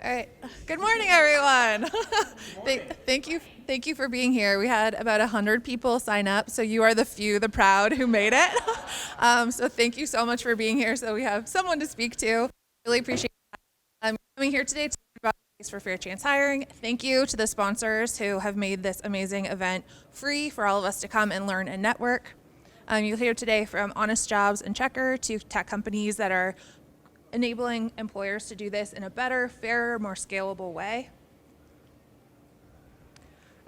All right. Good morning, everyone. Thank you for being here. We had about 100 people sign up, so you are the few, the proud, who made it. So thank you so much for being here. So we have someone to speak to. Really appreciate coming here today to talk about the case for fair chance hiring. Thank you to the sponsors who have made this amazing event free for all of us to come and learn and network. You'll hear today from Honest Jobs and Checker to tech companies that are enabling employers to do this in a better, fairer, more scalable way.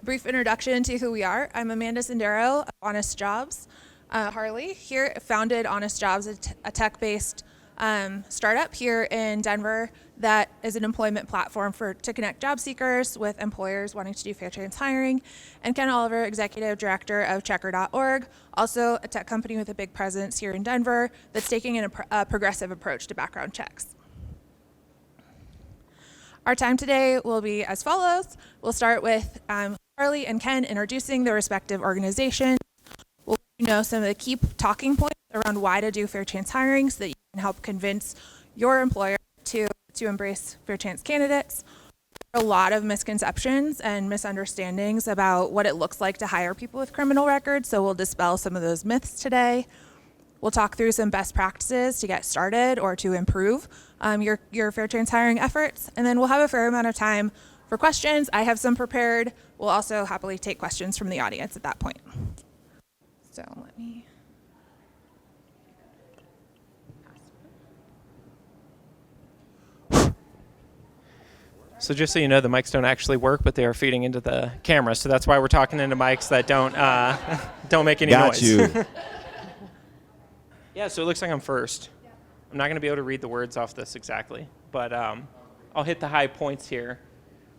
A brief introduction to who we are. I'm Amanda Sendero of Honest Jobs. Harley here founded Honest Jobs, a tech-based startup here in Denver that is an employment platform to connect job seekers with employers wanting to do fair chance hiring. And Ken Oliver, executive director of Checker.org, also a tech company with a big presence here in Denver that's taking a progressive approach to background checks. Our time today will be as follows. We'll start with Harley and Ken introducing their respective organizations. We'll let you know some of the key talking points around why to do fair chance hiring so that you can help convince your employer to embrace fair chance candidates. There are a lot of misconceptions and misunderstandings about what it looks like to hire people with criminal records, so we'll dispel some of those myths today. We'll talk through some best practices to get started or to improve your fair chance hiring efforts, and then we'll have a fair amount of time for questions. I have some prepared. We'll also happily take questions from the audience at that point. So let me... So just so you know, the mics don't actually work, but they are feeding into the camera. So that's why we're talking into mics that don't make any noise. Got you. Yeah, so it looks like I'm first. I'm not going to be able to read the words off this exactly, but I'll hit the high points here.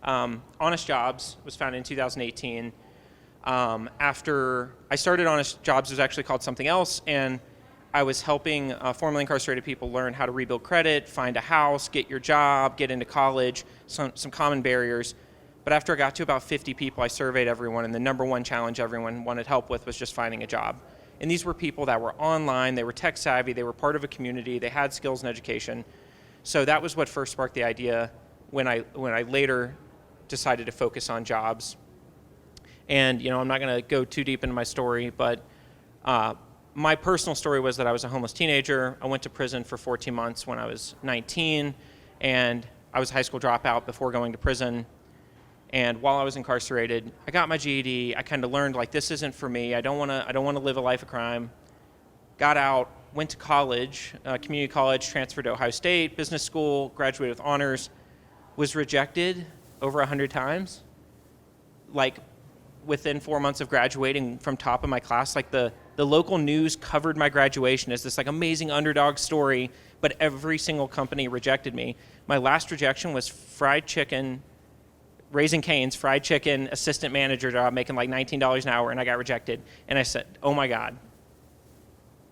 Honest Jobs was founded in 2018. After I started Honest Jobs, it was actually called something else, and I was helping formerly incarcerated people learn how to rebuild credit, find a house, get your job, get into college, some common barriers. But after I got to about 50 people, I surveyed everyone, and the number one challenge everyone wanted help with was just finding a job. And these were people that were online, they were tech savvy, they were part of a community, they had skills and education. So that was what first sparked the idea when I later decided to focus on jobs. And I'm not going to go too deep into my story, but my personal story was that I was a homeless teenager. I went to prison for 14 months when I was 19, and I was a high school dropout before going to prison. And while I was incarcerated, I got my GED. I kind of learned, like, this isn't for me. I don't want to live a life of crime. Got out, went to college, community college, transferred to Ohio State, business school, graduated with honors, was rejected over 100 times. Like, within 4 months of graduating from top of my class, like the local news covered my graduation as this like amazing underdog story, but every single company rejected me. My last rejection was fried chicken, Raising Cane's fried chicken assistant manager job, making like $19 an hour, and I got rejected. And I said, oh my God,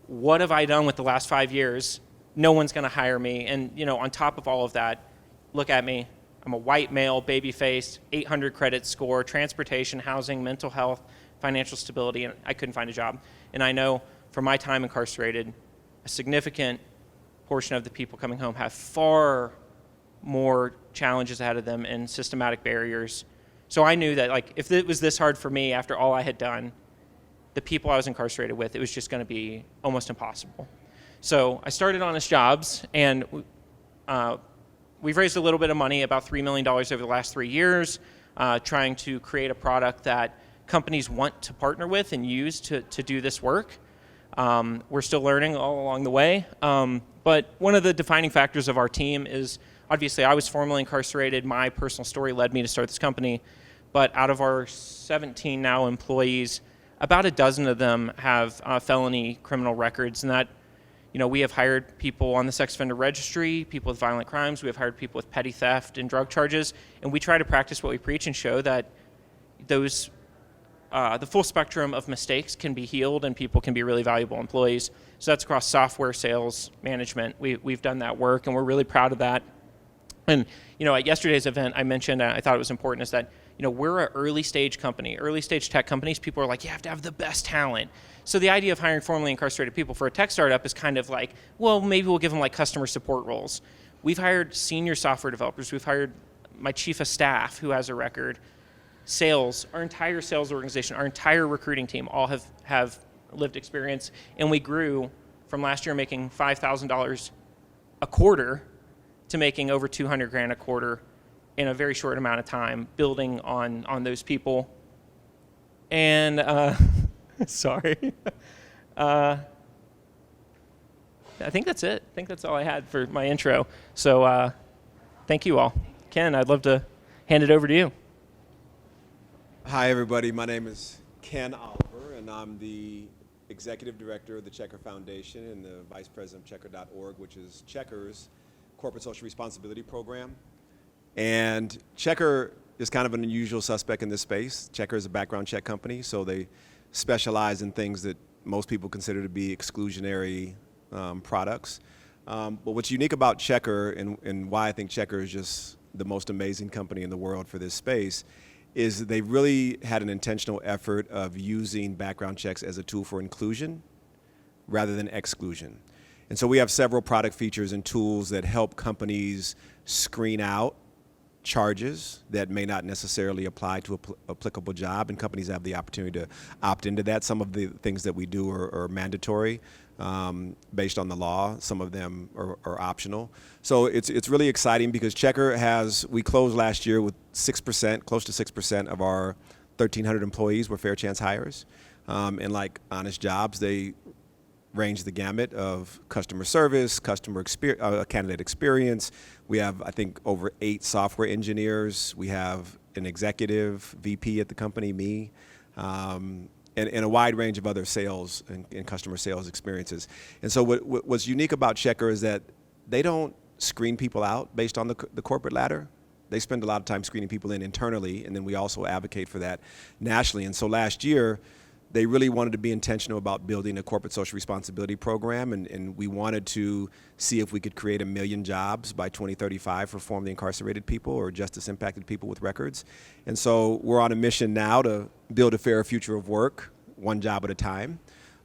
what have I done with the last 5 years? No one's gonna hire me. And on top of all of that, look at me. I'm a white male, baby-faced, 800 credit score, transportation, housing, mental health, financial stability, and I couldn't find a job. And I know from my time incarcerated, a significant portion of the people coming home have far more challenges ahead of them and systematic barriers. So I knew that if it was this hard for me after all I had done, the people I was incarcerated with, it was just going to be almost impossible. So I started Honest Jobs, and we've raised a little bit of money, about $3 million over the last 3 years, trying to create a product that companies want to partner with and use to do this work. We're still learning all along the way. But one of the defining factors of our team is, obviously, I was formerly incarcerated. My personal story led me to start this company. But out of our 17 now employees, about a dozen of them have felony criminal records. And that, we have hired people on the sex offender registry, people with violent crimes. We have hired people with petty theft and drug charges. And we try to practice what we preach and show that those the full spectrum of mistakes can be healed and people can be really valuable employees. So that's across software, sales, management. We've done that work, and we're really proud of that. And, at yesterday's event, I mentioned, I thought it was important, is that, we're an early stage company. Early stage tech companies, people are like, you have to have the best talent. So the idea of hiring formerly incarcerated people for a tech startup is kind of like, well, maybe we'll give them like customer support roles. We've hired senior software developers. We've hired my chief of staff who has a record, sales, our entire sales organization, our entire recruiting team all have lived experience. And we grew from last year making $5,000 a quarter to making over $200,000 a quarter in a very short amount of time, building on those people. And sorry. I think that's it. I think that's all I had for my intro. So thank you all. Ken, I'd love to hand it over to you. Hi, everybody. My name is Ken Oliver, and I'm the Executive Director of the Checker Foundation and the Vice President of Checker.org, which is Checker's Corporate Social Responsibility Program. And Checker is kind of an unusual suspect in this space. Checker is a background check company, so they specialize in things that most people consider to be exclusionary products. But what's unique about Checker and why I think Checker is just the most amazing company in the world for this space is they really had an intentional effort of using background checks as a tool for inclusion rather than exclusion. And so we have several product features and tools that help companies screen out charges that may not necessarily apply to an applicable job, and companies have the opportunity to opt into that. Some of the things that we do are mandatory based on the law. Some of them are optional. So it's really exciting because Checker we closed last year with 6%, close to 6% of our 1,300 employees were fair chance hires. And like honest jobs, they range the gamut of customer service, candidate experience. We have, I think, over 8 software engineers. We have an executive VP at the company, me, and a wide range of other sales and customer sales experiences. And so what's unique about Checker is that they don't screen people out based on the corporate ladder. They spend a lot of time screening people in internally, and then we also advocate for that nationally. And so last year, they really wanted to be intentional about building a corporate social responsibility program, and we wanted to see if we could create 1 million jobs by 2035 for formerly incarcerated people or justice-impacted people with records. And so we're on a mission now to build a fairer future of work, one job at a time.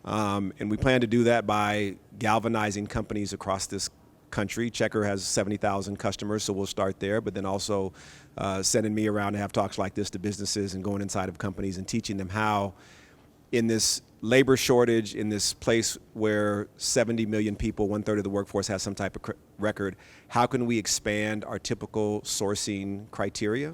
And we plan to do that by galvanizing companies across this country. Checker has 70,000 customers, so we'll start there, but then also sending me around to have talks like this to businesses and going inside of companies and teaching them how, in this labor shortage, in this place where 70 million people, 1/3 of the workforce has some type of record, how can we expand our typical sourcing criteria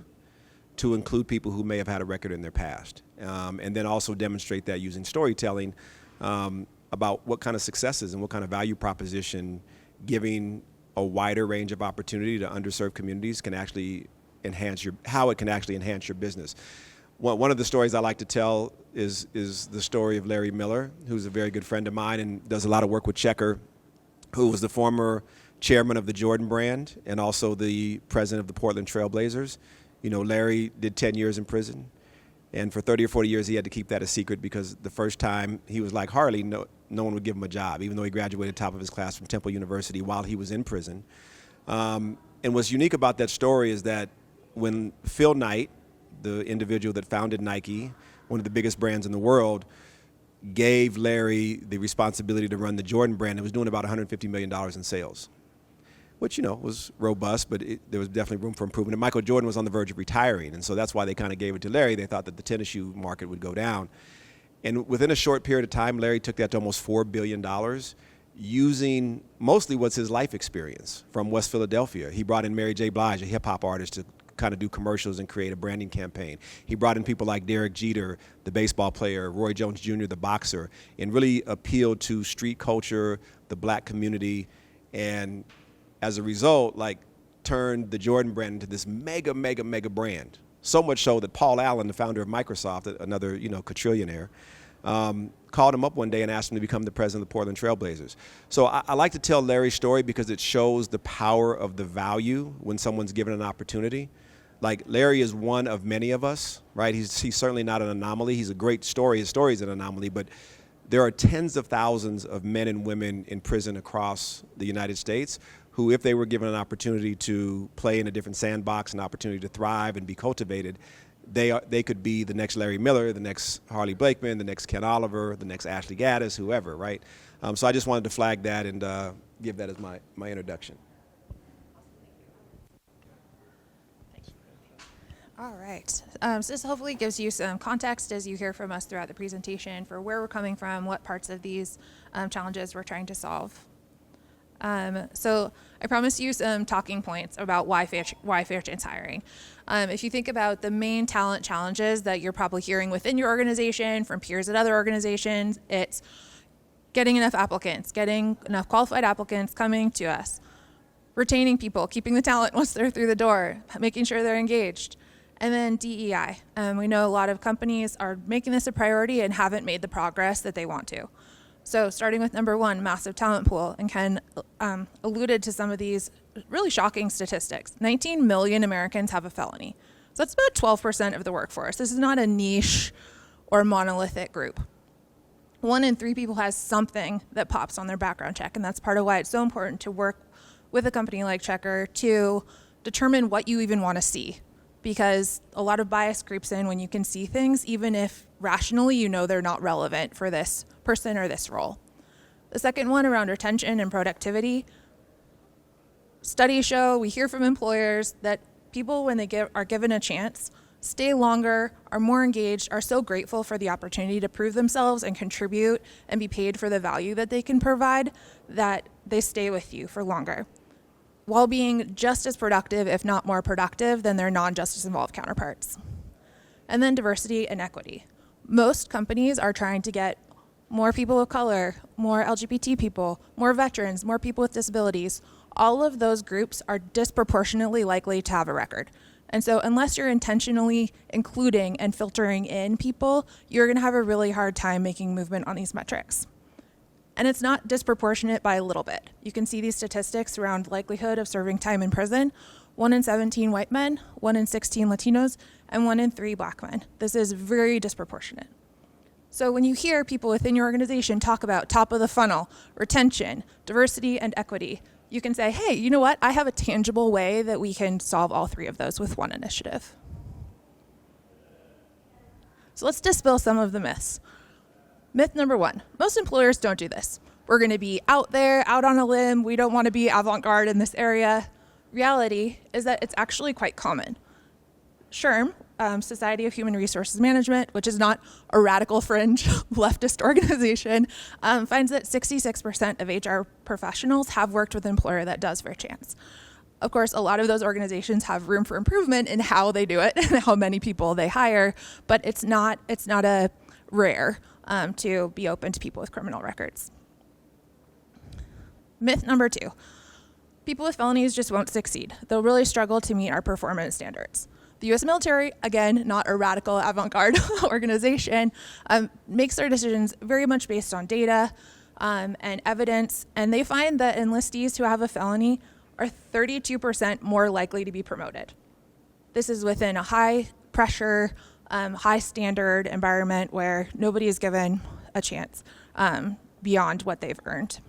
to include people who may have had a record in their past? And then also demonstrate that using storytelling about what kind of successes and what kind of value proposition giving a wider range of opportunity to underserved communities can actually enhance how it can actually enhance your business. One of the stories I like to tell is the story of Larry Miller, who's a very good friend of mine and does a lot of work with Checker, who was the former chairman of the Jordan brand and also the president of the Portland Trail Blazers. You know, Larry did 10 years in prison, and for 30 or 40 years he had to keep that a secret because the first time he was like Harley, no one would give him a job, even though he graduated top of his class from Temple University while he was in prison. And what's unique about that story is that when Phil Knight, the individual that founded Nike, one of the biggest brands in the world, gave Larry the responsibility to run the Jordan brand, it was doing about $150 million in sales, which, was robust, but there was definitely room for improvement. And Michael Jordan was on the verge of retiring, and so that's why they kind of gave it to Larry. They thought that the tennis shoe market would go down. And within a short period of time, Larry took that to almost $4 billion, using mostly what's his life experience from West Philadelphia. He brought in Mary J. Blige, a hip-hop artist, to kind of do commercials and create a branding campaign. He brought in people like Derek Jeter, the baseball player, Roy Jones Jr., the boxer, and really appealed to street culture, the black community, and as a result, turned the Jordan brand into this mega, mega, mega brand. So much so that Paul Allen, the founder of Microsoft, another, quadrillionaire, called him up one day and asked him to become the president of the Portland Trail Blazers. So I like to tell Larry's story because it shows the power of the value when someone's given an opportunity. Larry is one of many of us, right? He's certainly not an anomaly. He's a great story. His story is an anomaly, but there are tens of thousands of men and women in prison across the United States who, if they were given an opportunity to play in a different sandbox, an opportunity to thrive and be cultivated, they could be the next Larry Miller, the next Harley Blakeman, the next Ken Oliver, the next Ashley Gaddis, whoever, right? So I just wanted to flag that and give that as my introduction. All right. So this hopefully gives you some context as you hear from us throughout the presentation for where we're coming from, what parts of these challenges we're trying to solve. So I promised you some talking points about why fair chance hiring. If you think about the main talent challenges that you're probably hearing within your organization from peers at other organizations, it's getting enough applicants, getting enough qualified applicants coming to us, retaining people, keeping the talent once they're through the door, making sure they're engaged. And then DEI. We know a lot of companies are making this a priority and haven't made the progress that they want to. So starting with number one, massive talent pool, and Ken alluded to some of these really shocking statistics. 19 million Americans have a felony. So that's about 12% of the workforce. This is not a niche or monolithic group. 1 in 3 people has something that pops on their background check, and that's part of why it's so important to work with a company like Checker to determine what you even want to see. Because a lot of bias creeps in when you can see things, even if rationally you know they're not relevant for this person or this role. The second one around retention and productivity. Studies show, we hear from employers that people, when they are given a chance, stay longer, are more engaged, are so grateful for the opportunity to prove themselves and contribute and be paid for the value that they can provide, that they stay with you for longer, while being just as productive, if not more productive, than their non-justice involved counterparts. And then diversity and equity. Most companies are trying to get more people of color, more LGBT people, more veterans, more people with disabilities. All of those groups are disproportionately likely to have a record. And so unless you're intentionally including and filtering in people, you're going to have a really hard time making movement on these metrics. And it's not disproportionate by a little bit. You can see these statistics around likelihood of serving time in prison. 1 in 17 white men, 1 in 16 Latinos, and 1 in 3 black men. This is very disproportionate. So when you hear people within your organization talk about top of the funnel, retention, diversity, and equity, you can say, hey, you know what? I have a tangible way that we can solve all 3 of those with one initiative. So let's dispel some of the myths. Myth number 1, most employers don't do this. We're going to be out there, out on a limb. We don't want to be avant-garde in this area. Reality is that it's actually quite common. SHRM, Society of Human Resources Management, which is not a radical fringe leftist organization, finds that 66% of HR professionals have worked with an employer that does fair chance. Of course, a lot of those organizations have room for improvement in how they do it and how many people they hire, but it's not a rare to be open to people with criminal records. Myth number 2, people with felonies just won't succeed. They'll really struggle to meet our performance standards. The U.S. military, again, not a radical avant-garde organization, makes their decisions very much based on data and evidence, and they find that enlistees who have a felony are 32% more likely to be promoted. This is within a high pressure, high standard environment where nobody is given a chance beyond what they've earned.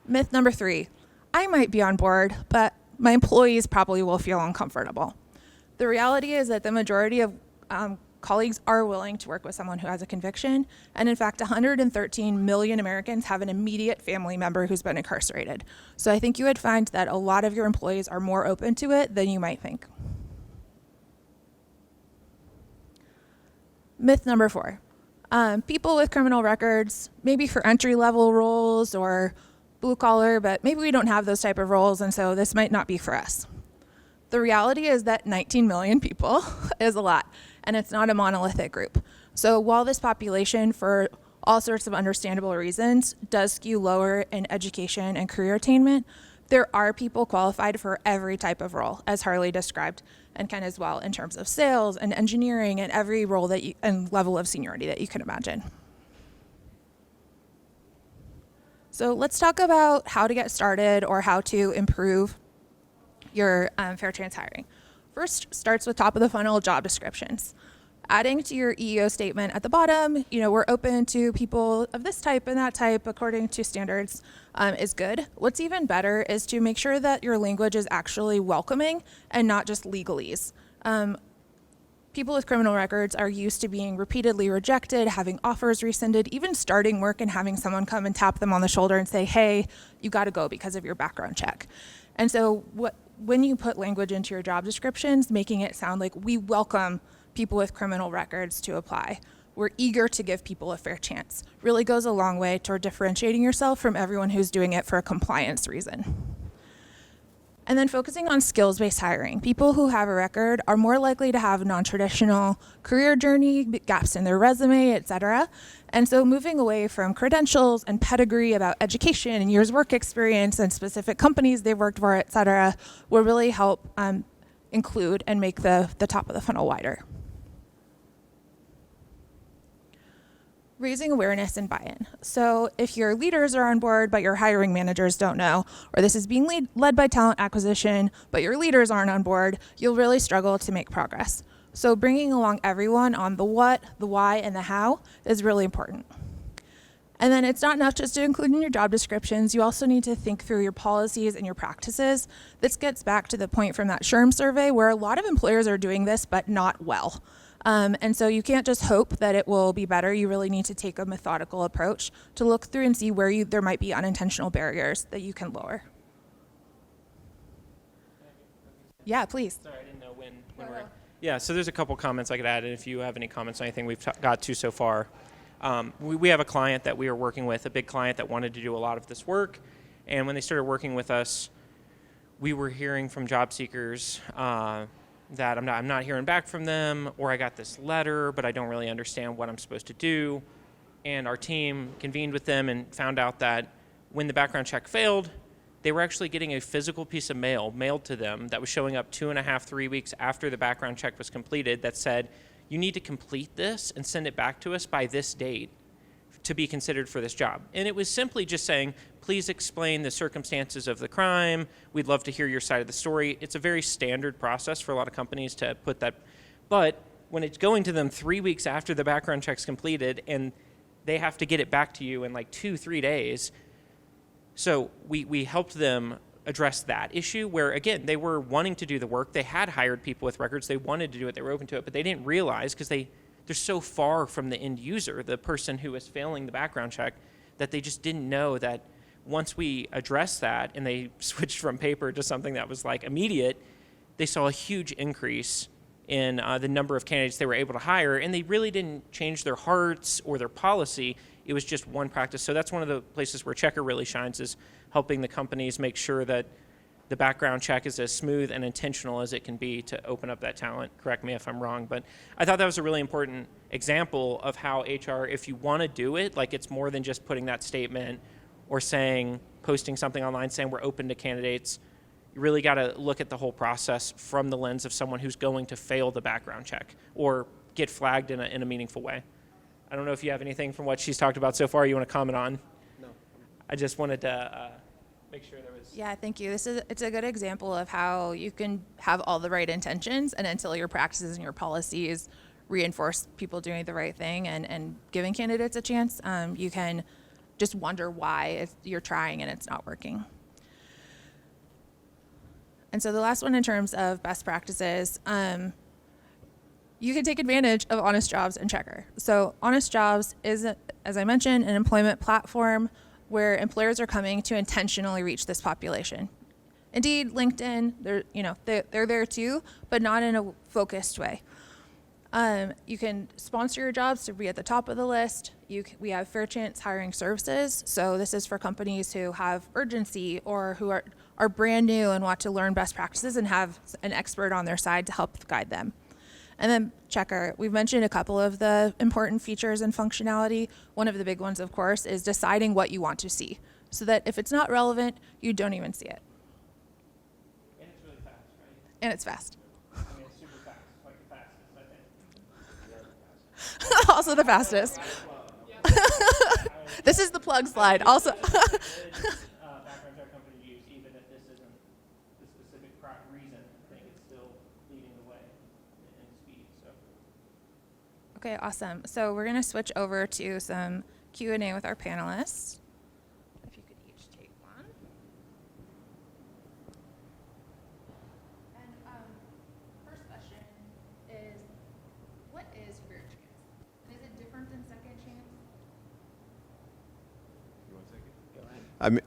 Myth number 3, I might be on board, but my employees probably will feel uncomfortable. The reality is that the majority of colleagues are willing to work with someone who has a conviction, and in fact, 113 million Americans have an immediate family member who's been incarcerated. So I think you would find that a lot of your employees are more open to it than you might think. Myth number 4, people with criminal records, maybe for entry-level roles or blue collar, but maybe we don't have those type of roles, and so this might not be for us. The reality is that 19 million people is a lot, and it's not a monolithic group. So while this population, for all sorts of understandable reasons, does skew lower in education and career attainment, there are people qualified for every type of role, as Harley described, and Ken as well, in terms of sales and engineering and every role that and level of seniority that you can imagine. So let's talk about how to get started or how to improve your fair chance hiring. First starts with top of the funnel job descriptions. Adding to your EEO statement at the bottom, we're open to people of this type and that type according to standards is good. What's even better is to make sure that your language is actually welcoming and not just legalese. People with criminal records are used to being repeatedly rejected, having offers rescinded, even starting work and having someone come and tap them on the shoulder and say, hey, you got to go because of your background check. And so when you put language into your job descriptions, making it sound like we welcome people with criminal records to apply. We're eager to give people a fair chance. Really goes a long way toward differentiating yourself from everyone who's doing it for a compliance reason. And then focusing on skills-based hiring. People who have a record are more likely to have a non-traditional career journey, gaps in their resume, et cetera. And so moving away from credentials and pedigree about education and years work experience and specific companies they've worked for, et cetera, will really help include and make the top of the funnel wider. Raising awareness and buy-in. So if your leaders are on board, but your hiring managers don't know, or this is being led by talent acquisition, but your leaders aren't on board, you'll really struggle to make progress. So bringing along everyone on the what, the why, and the how is really important. And then it's not enough just to include in your job descriptions. You also need to think through your policies and your practices. This gets back to the point from that SHRM survey where a lot of employers are doing this, but not well. And so you can't just hope that it will be better. You really need to take a methodical approach to look through and see where there might be unintentional barriers that you can lower. Yeah, please. Sorry, I didn't know when we're... Yeah, so there's a couple comments I could add, and if you have any comments on anything we've got to so far. We have a client that we are working with, a big client that wanted to do a lot of this work, and when they started working with us, we were hearing from job seekers that I'm not hearing back from them, or I got this letter, but I don't really understand what I'm supposed to do. And our team convened with them and found out that when the background check failed, they were actually getting a physical piece of mail mailed to them that was showing up 2.5, 3 weeks after the background check was completed that said, you need to complete this and send it back to us by this date to be considered for this job. And it was simply just saying, please explain the circumstances of the crime. We'd love to hear your side of the story. It's a very standard process for a lot of companies to put that. But when it's going to them 3 weeks after the background check's completed and they have to get it back to you in like 2-3 days. So we helped them address that issue where, again, they were wanting to do the work. They had hired people with records. They wanted to do it. They were open to it, but they didn't realize because they're so far from the end user, the person who is failing the background check, that they just didn't know that once we addressed that and they switched from paper to something that was like immediate, they saw a huge increase in the number of candidates they were able to hire, and they really didn't change their hearts or their policy. It was just one practice. So that's one of the places where Checkr really shines, is helping the companies make sure that the background check is as smooth and intentional as it can be to open up that talent. Correct me if I'm wrong, but I thought that was a really important example of how HR, if you want to do it, like it's more than just putting that statement or saying, posting something online saying we're open to candidates. You really got to look at the whole process from the lens of someone who's going to fail the background check or get flagged in a meaningful way. I don't know if you have anything from what she's talked about so far you want to comment on. No. I just wanted to make sure there was... Yeah, thank you. It's a good example of how you can have all the right intentions, and until your practices and your policies reinforce people doing the right thing and giving candidates a chance, you can just wonder why you're trying and it's not working. And so the last one in terms of best practices, you can take advantage of Honest Jobs and Checkr. So Honest Jobs is, as I mentioned, an employment platform where employers are coming to intentionally reach this population. Indeed, LinkedIn, they're there too, but not in a focused way. You can sponsor your jobs to be at the top of the list. We have Fair Chance Hiring Services. So this is for companies who have urgency or who are brand new and want to learn best practices and have an expert on their side to help guide them. And then Checkr, we've mentioned a couple of the important features and functionality. One of the big ones, of course, is deciding what you want to see, so that if it's not relevant, you don't even see it. And it's really fast, right? And it's fast. I mean, it's super fast, like the fastest, I think. Also the fastest. This is the plug slide. Also. Background check company to use, even if this isn't the specific reason. I think it's still leading the way in speed. So. Okay, awesome. So we're going to switch over to some Q&A with our panelists. If you could each take one. And first question is, what is fair chance? And is it different than second chance? You want to take it? Go ahead. I mean,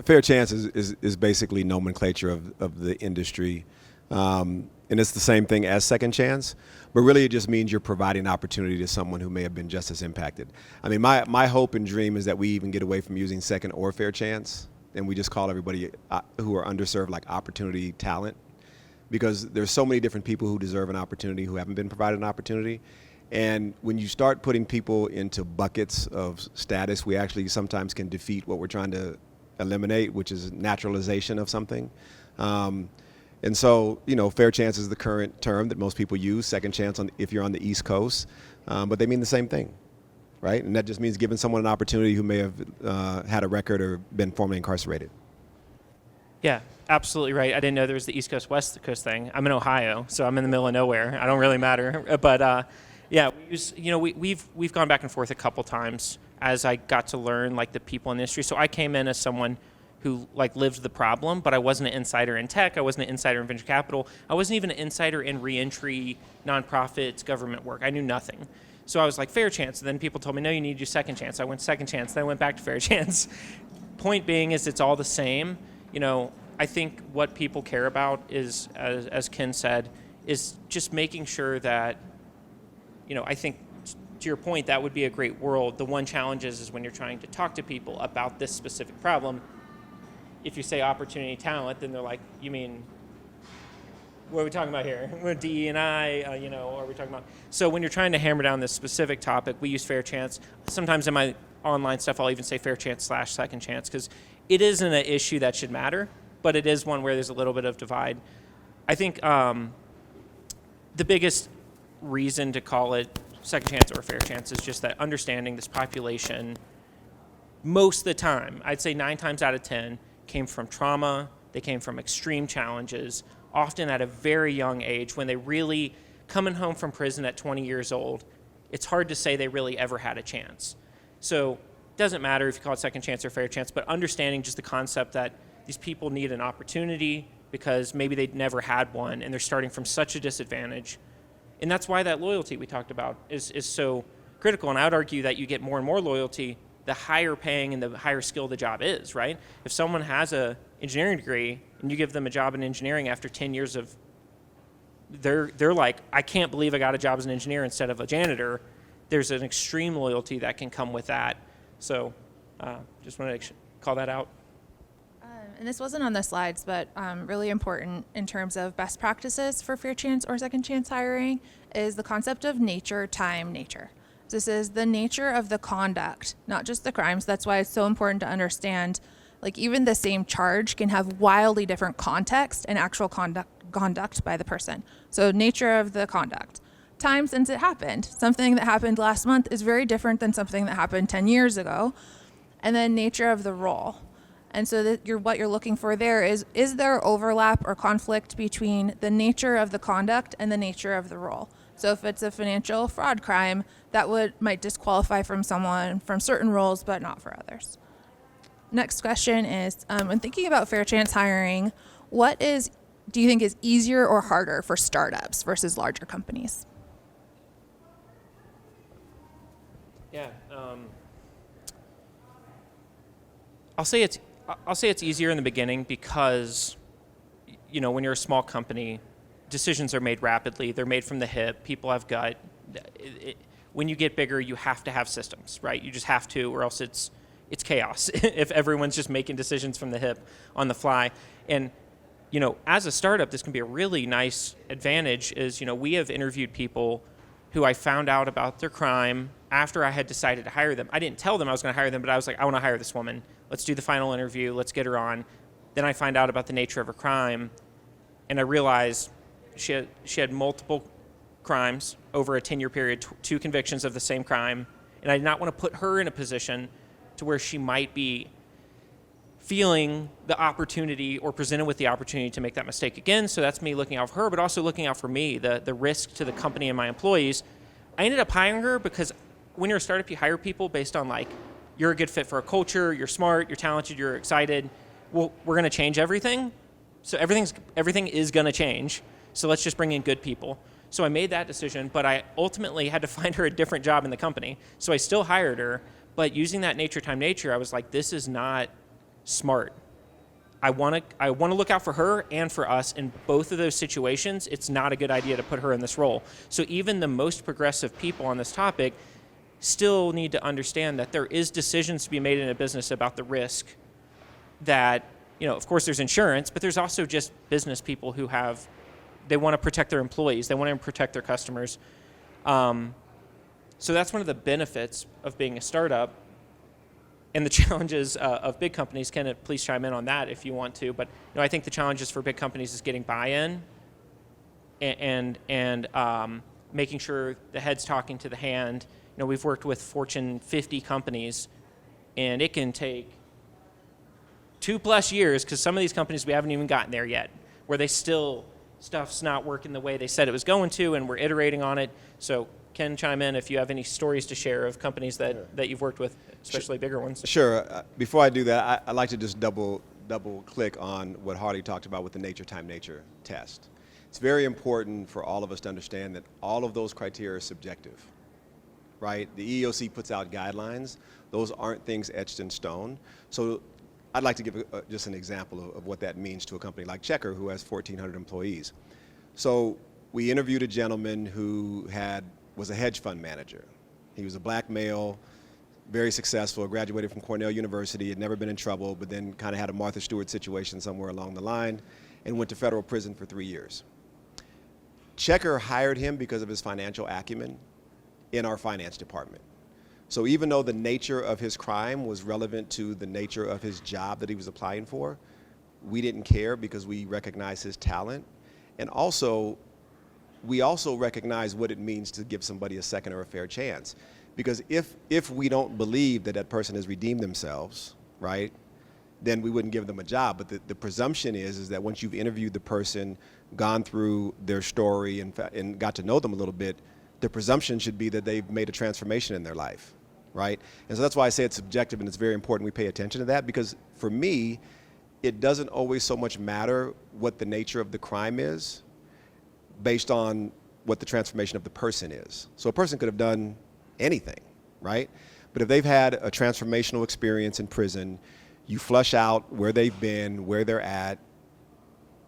fair chance is basically nomenclature of the industry. And it's the same thing as second chance, but really it just means you're providing opportunity to someone who may have been just as impacted. I mean, my hope and dream is that we even get away from using second or fair chance, and we just call everybody who are underserved like opportunity talent, because there's so many different people who deserve an opportunity who haven't been provided an opportunity. And when you start putting people into buckets of status, we actually sometimes can defeat what we're trying to eliminate, which is naturalization of something. And so, fair chance is the current term that most people use, second chance if you're on the East Coast, but they mean the same thing, right? And that just means giving someone an opportunity who may have had a record or been formerly incarcerated. Yeah, absolutely right. I didn't know there was the East Coast, West Coast thing. I'm in Ohio, so I'm in the middle of nowhere. I don't really matter. But yeah, we've gone back and forth a couple times as I got to learn like the people in the industry. So I came in as someone who like lived the problem, but I wasn't an insider in tech. I wasn't an insider in venture capital. I wasn't even an insider in reentry, nonprofits, government work. I knew nothing. So I was like, fair chance. And then people told me, no, you need to do second chance. I went second chance. Then I went back to fair chance. Point being is it's all the same. I think what people care about is, as Ken said, is just making sure that, I think to your point, that would be a great world. The one challenge is when you're trying to talk to people about this specific problem, if you say opportunity talent, then they're like, you mean, what are we talking about here? DE&I, are we talking about? So when you're trying to hammer down this specific topic, we use fair chance. Sometimes in my online stuff, I'll even say fair chance / second chance, because it isn't an issue that should matter, but it is one where there's a little bit of divide. I think the biggest reason to call it second chance or fair chance is just that understanding this population, most of the time, I'd say 9 times out of 10, came from trauma, they came from extreme challenges, often at a very young age when they really, coming home from prison at 20 years old, it's hard to say they really ever had a chance. So it doesn't matter if you call it second chance or fair chance, but understanding just the concept that these people need an opportunity because maybe they'd never had one and they're starting from such a disadvantage. And that's why that loyalty we talked about is so critical. And I would argue that you get more and more loyalty the higher paying and the higher skill the job is, right? If someone has a engineering degree and you give them a job in engineering after 10 years of, they're like, I can't believe I got a job as an engineer instead of a janitor. There's an extreme loyalty that can come with that. So just wanted to call that out. And this wasn't on the slides, but really important in terms of best practices for fair chance or second chance hiring is the concept of nature, time, nature. This is the nature of the conduct, not just the crimes. That's why it's so important to understand, like even the same charge can have wildly different context and actual conduct by the person. So nature of the conduct. Time since it happened. Something that happened last month is very different than something that happened 10 years ago. And then nature of the role. And so what you're looking for there is there overlap or conflict between the nature of the conduct and the nature of the role? So if it's a financial fraud crime, that might disqualify from someone from certain roles, but not for others. Next question is, when thinking about fair chance hiring, do you think is easier or harder for startups versus larger companies? Yeah, I'll say it's easier in the beginning because, when you're a small company, decisions are made rapidly. They're made from the hip. People have gut. When you get bigger, you have to have systems, right? You just have to, or else it's chaos if everyone's just making decisions from the hip on the fly. And, as a startup, this can be a really nice advantage is, we have interviewed people who I found out about their crime after I had decided to hire them. I didn't tell them I was going to hire them, but I was like, I want to hire this woman. Let's do the final interview. Let's get her on. Then I find out about the nature of her crime, and I realized she had multiple crimes over a 10-year period, 2 convictions of the same crime, and I did not want to put her in a position to where she might be feeling the opportunity or presented with the opportunity to make that mistake again. So that's me looking out for her, but also looking out for me, the risk to the company and my employees. I ended up hiring her because when you're a startup, you hire people based on like, you're a good fit for a culture, you're smart, you're talented, you're excited. Well, we're going to change everything. So everything is going to change. So let's just bring in good people. So I made that decision, but I ultimately had to find her a different job in the company. So I still hired her, but using that nature, time, nature, I was like, this is not smart. I want to look out for her and for us. In both of those situations, it's not a good idea to put her in this role. So even the most progressive people on this topic still need to understand that there is decisions to be made in a business about the risk that, of course there's insurance, but there's also just business people who they want to protect their employees. They want to protect their customers. So that's one of the benefits of being a startup. And the challenges of big companies, Ken, please chime in on that if you want to. But I think the challenges for big companies is getting buy-in and making sure the head's talking to the hand. We've worked with Fortune 50 companies, and it can take 2+ years, because some of these companies we haven't even gotten there yet, where stuff's not working the way they said it was going to, and we're iterating on it. So Ken, chime in if you have any stories to share of companies that you've worked with, especially bigger ones. Sure. Before I do that, I'd like to just double click on what Harley talked about with the nature time nature test. It's very important for all of us to understand that all of those criteria are subjective, right? The EEOC puts out guidelines. Those aren't things etched in stone. So I'd like to give just an example of what that means to a company like Checker, who has 1,400 employees. So we interviewed a gentleman who was a hedge fund manager. He was a black male, very successful, graduated from Cornell University, had never been in trouble, but then kind of had a Martha Stewart situation somewhere along the line and went to federal prison for 3 years. Checker hired him because of his financial acumen in our finance department. So even though the nature of his crime was relevant to the nature of his job that he was applying for, we didn't care because we recognized his talent. And we also recognize what it means to give somebody a second or a fair chance. Because if we don't believe that person has redeemed themselves, right, then we wouldn't give them a job. But the presumption is that once you've interviewed the person, gone through their story and got to know them a little bit, the presumption should be that they've made a transformation in their life, right? And so that's why I say it's subjective, and it's very important we pay attention to that, because for me, it doesn't always so much matter what the nature of the crime is based on what the transformation of the person is. So a person could have done anything, right? But if they've had a transformational experience in prison, you flush out where they've been, where they're at.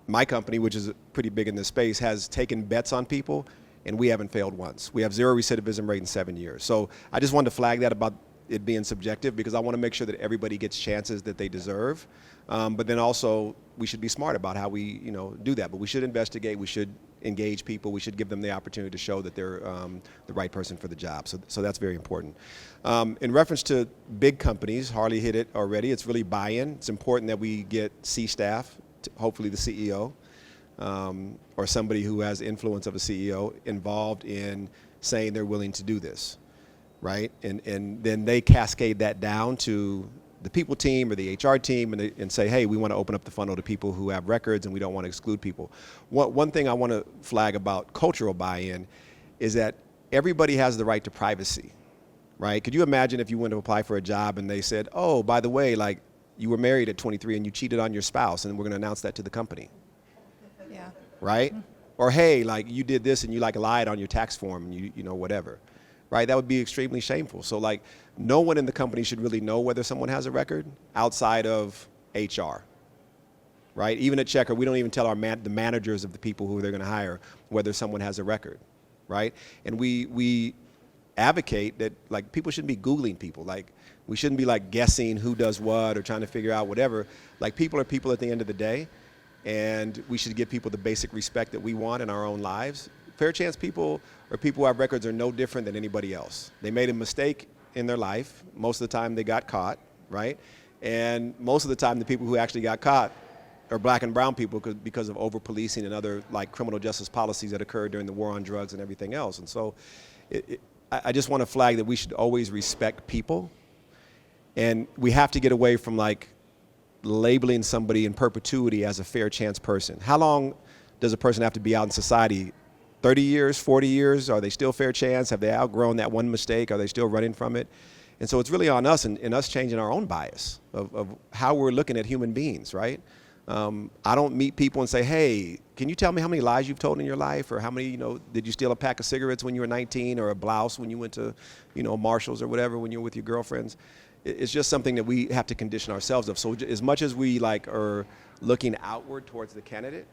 My company, which is pretty big in this space, has taken bets on people, and we haven't failed once. We have 0 recidivism rate in 7 years. So I just wanted to flag that about it being subjective, because I want to make sure that everybody gets chances that they deserve. But then also, we should be smart about how we do that. But we should investigate. We should engage people. We should give them the opportunity to show that they're the right person for the job. So that's very important. In reference to big companies, Harley hit it already. It's really buy-in. It's important that we get C-staff, hopefully the CEO, or somebody who has influence of a CEO involved in saying they're willing to do this, right? And then they cascade that down to the people team or the HR team and say, hey, we want to open up the funnel to people who have records and we don't want to exclude people. One thing I want to flag about cultural buy-in is that everybody has the right to privacy, right? Could you imagine if you went to apply for a job and they said, oh, by the way, like you were married at 23 and you cheated on your spouse and we're going to announce that to the company. Yeah. Right? Or hey, like you did this and you like lied on your tax form and you whatever. Right? That would be extremely shameful. So like no one in the company should really know whether someone has a record outside of HR. Right? Even at Checker, we don't even tell the managers of the people who they're going to hire whether someone has a record. Right? And we advocate that like people shouldn't be Googling people. Like we shouldn't be like guessing who does what or trying to figure out whatever. Like people are people at the end of the day, and we should give people the basic respect that we want in our own lives. Fair chance people or people who have records are no different than anybody else. They made a mistake in their life. Most of the time they got caught, right? And most of the time the people who actually got caught are black and brown people because of over-policing and other like criminal justice policies that occurred during the war on drugs and everything else. And so I just want to flag that we should always respect people. And we have to get away from like labeling somebody in perpetuity as a fair chance person. How long does a person have to be out in society? 30 years, 40 years? Are they still fair chance? Have they outgrown that one mistake? Are they still running from it? And so it's really on us and us changing our own bias of how we're looking at human beings, right? I don't meet people and say, hey, can you tell me how many lies you've told in your life? Or how many, did you steal a pack of cigarettes when you were 19 or a blouse when you went to, Marshall's or whatever when you were with your girlfriends? It's just something that we have to condition ourselves of. So as much as we like are looking outward towards the candidate,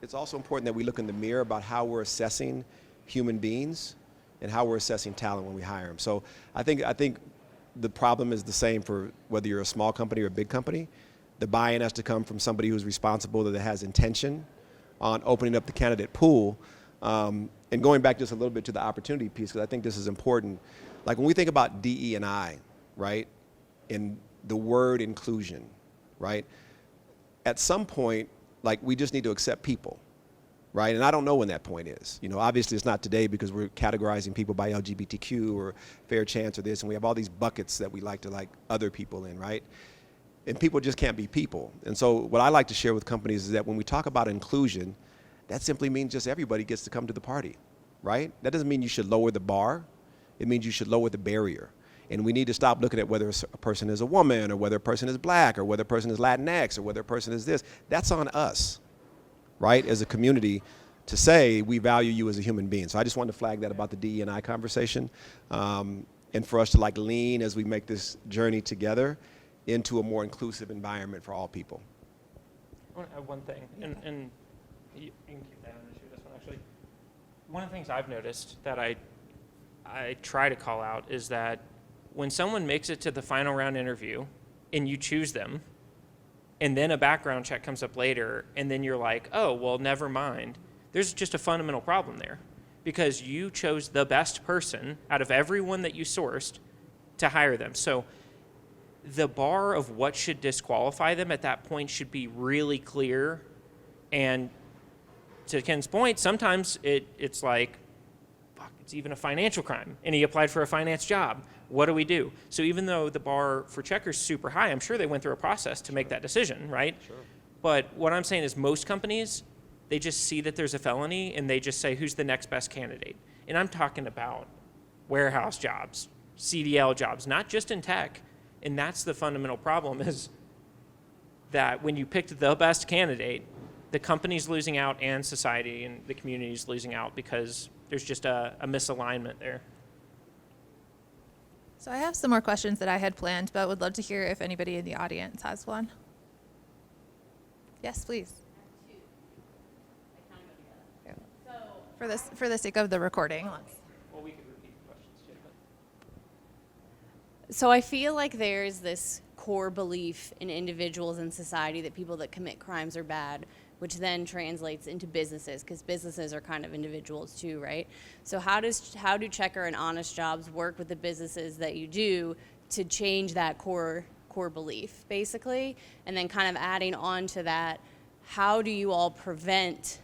it's also important that we look in the mirror about how we're assessing human beings and how we're assessing talent when we hire them. So I think the problem is the same for whether you're a small company or a big company. The buy-in has to come from somebody who's responsible, that has intention on opening up the candidate pool. And going back just a little bit to the opportunity piece, because I think this is important. Like when we think about DE&I, right, and the word inclusion, right, at some point, like we just need to accept people, right? And I don't know when that point is. You know, obviously it's not today because we're categorizing people by LGBTQ or fair chance or this, and we have all these buckets that we like to like other people in, right? And people just can't be people. And so what I like to share with companies is that when we talk about inclusion, that simply means just everybody gets to come to the party, right? That doesn't mean you should lower the bar. It means you should lower the barrier. And we need to stop looking at whether a person is a woman or whether a person is black or whether a person is Latinx or whether a person is this. That's on us, right, as a community to say we value you as a human being. So I just wanted to flag that about the DE&I conversation and for us to like lean as we make this journey together into a more inclusive environment for all people. I want to add one thing, and you can keep that on this one actually. One of the things I've noticed that I try to call out is that when someone makes it to the final round interview and you choose them, and then a background check comes up later, and then you're like, oh, well, never mind. There's just a fundamental problem there because you chose the best person out of everyone that you sourced to hire them. So the bar of what should disqualify them at that point should be really clear. And to Ken's point, sometimes it's like, fuck, it's even a financial crime, and he applied for a finance job. What do we do? So even though the bar for checkers is super high, I'm sure they went through a process to make that decision, right? Sure. But what I'm saying is most companies, they just see that there's a felony and they just say, who's the next best candidate? And I'm talking about warehouse jobs, CDL jobs, not just in tech. And that's the fundamental problem is that when you picked the best candidate, the company's losing out and society and the community's losing out because there's just a misalignment there. So I have some more questions that I had planned, but would love to hear if anybody in the audience has one. Yes, please. For the sake of the recording. Well, we could repeat the questions too. So I feel like there's this core belief in individuals in society that people that commit crimes are bad, which then translates into businesses because businesses are kind of individuals too, right? So how do Checker and Honest Jobs work with the businesses that you do to change that core belief, basically? And then kind of adding on to that, how do you all prevent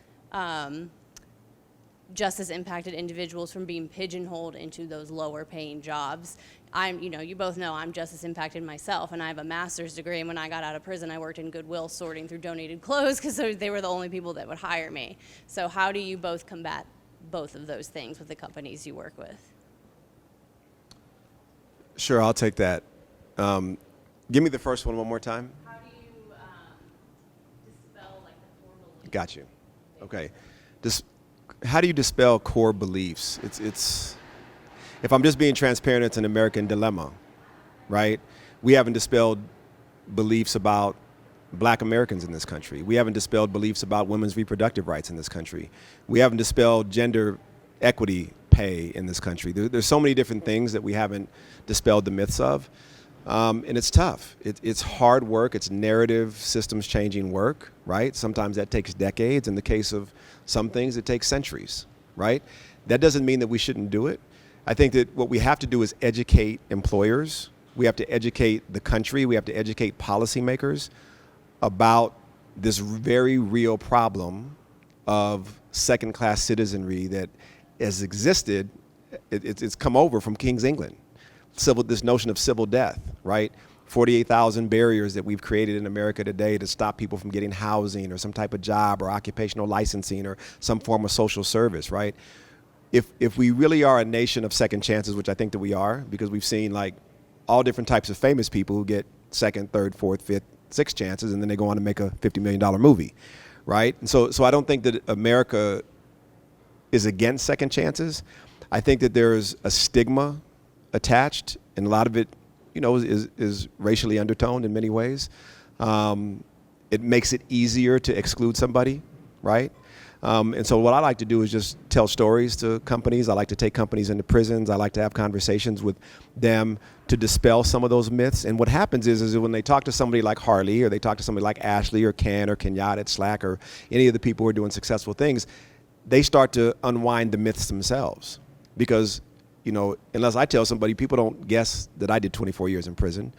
justice impacted individuals from being pigeonholed into those lower paying jobs? You both know I'm justice impacted myself, and I have a master's degree, and when I got out of prison, I worked in Goodwill sorting through donated clothes because they were the only people that would hire me. So how do you both combat both of those things with the companies you work with? Sure, I'll take that. Give me the first one more time. How do you dispel like the core beliefs? Got you. Okay. How do you dispel core beliefs? It's if I'm just being transparent, it's an American dilemma, right? We haven't dispelled beliefs about black Americans in this country. We haven't dispelled beliefs about women's reproductive rights in this country. We haven't dispelled gender equity pay in this country. There's so many different things that we haven't dispelled the myths of. And it's tough. It's hard work. It's narrative systems changing work, right? Sometimes that takes decades. In the case of some things, it takes centuries, right? That doesn't mean that we shouldn't do it. I think that what we have to do is educate employers. We have to educate the country. We have to educate policymakers about this very real problem of second-class citizenry that has existed. It's come over from King's England. This notion of civil death, right? 48,000 barriers that we've created in America today to stop people from getting housing or some type of job or occupational licensing or some form of social service, right? If we really are a nation of second chances, which I think that we are, because we've seen like all different types of famous people who get second, third, fourth, fifth, sixth chances, and then they go on to make a $50 million movie, right? And so I don't think that America is against second chances. I think that there's a stigma attached, and a lot of it, is racially undertoned in many ways. It makes it easier to exclude somebody, right? And so what I like to do is just tell stories to companies. I like to take companies into prisons. I like to have conversations with them to dispel some of those myths. And what happens is when they talk to somebody like Harley, or they talk to somebody like Ashley or Ken or Kenyatta at Slack, or any of the people who are doing successful things, they start to unwind the myths themselves. Because, unless I tell somebody, people don't guess that I did 24 years in prison.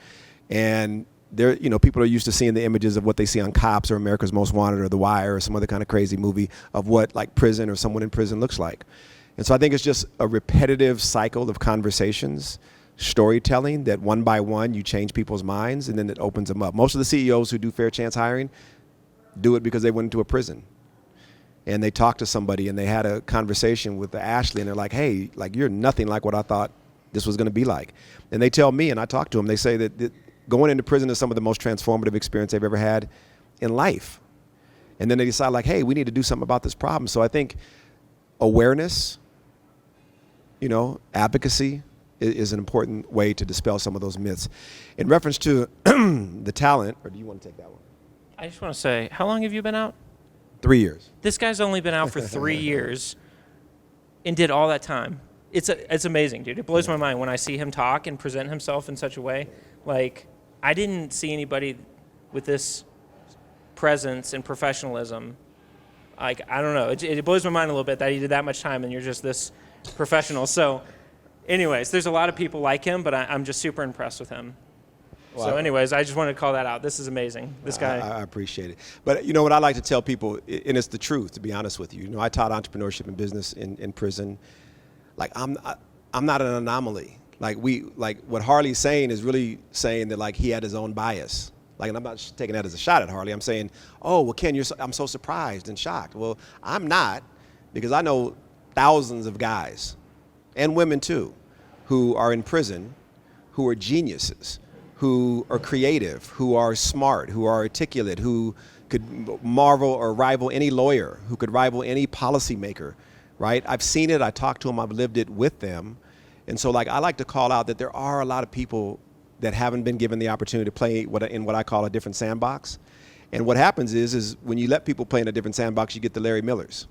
And people are used to seeing the images of what they see on Cops or America's Most Wanted or The Wire or some other kind of crazy movie of what like prison or someone in prison looks like. And so I think it's just a repetitive cycle of conversations, storytelling, that one by one you change people's minds and then it opens them up. Most of the CEOs who do fair chance hiring do it because they went into a prison and they talked to somebody and they had a conversation with Ashley and they're like, hey, like you're nothing like what I thought this was going to be like. And they tell me, and I talk to them, they say that going into prison is some of the most transformative experience they've ever had in life. And then they decide like, hey, we need to do something about this problem. So I think awareness, advocacy is an important way to dispel some of those myths. In reference to the talent, or do you want to take that one? I just want to say, how long have you been out? 3 years. This guy's only been out for 3 years and did all that time. It's amazing, dude. It blows my mind when I see him talk and present himself in such a way. Like, I didn't see anybody with this presence and professionalism. Like, I don't know. It blows my mind a little bit that he did that much time and you're just this professional. So, anyways, there's a lot of people like him, but I'm just super impressed with him. Well, so anyways, I just wanted to call that out. This is amazing. This guy. I appreciate it. But what I like to tell people, and it's the truth, to be honest with you. I taught entrepreneurship and business in prison. Like, I'm not an anomaly. Like what Harley's saying is really saying that like he had his own bias. Like, and I'm not taking that as a shot at Harley. I'm saying, oh, well, Ken, I'm so surprised and shocked. Well, I'm not, because I know thousands of guys and women too who are in prison, who are geniuses, who are creative, who are smart, who are articulate, who could marvel or rival any lawyer, who could rival any policymaker, right? I've seen it. I talked to them. I've lived it with them. And so, like, I like to call out that there are a lot of people that haven't been given the opportunity to play in what I call a different sandbox. And what happens is when you let people play in a different sandbox, you get the Larry Millers,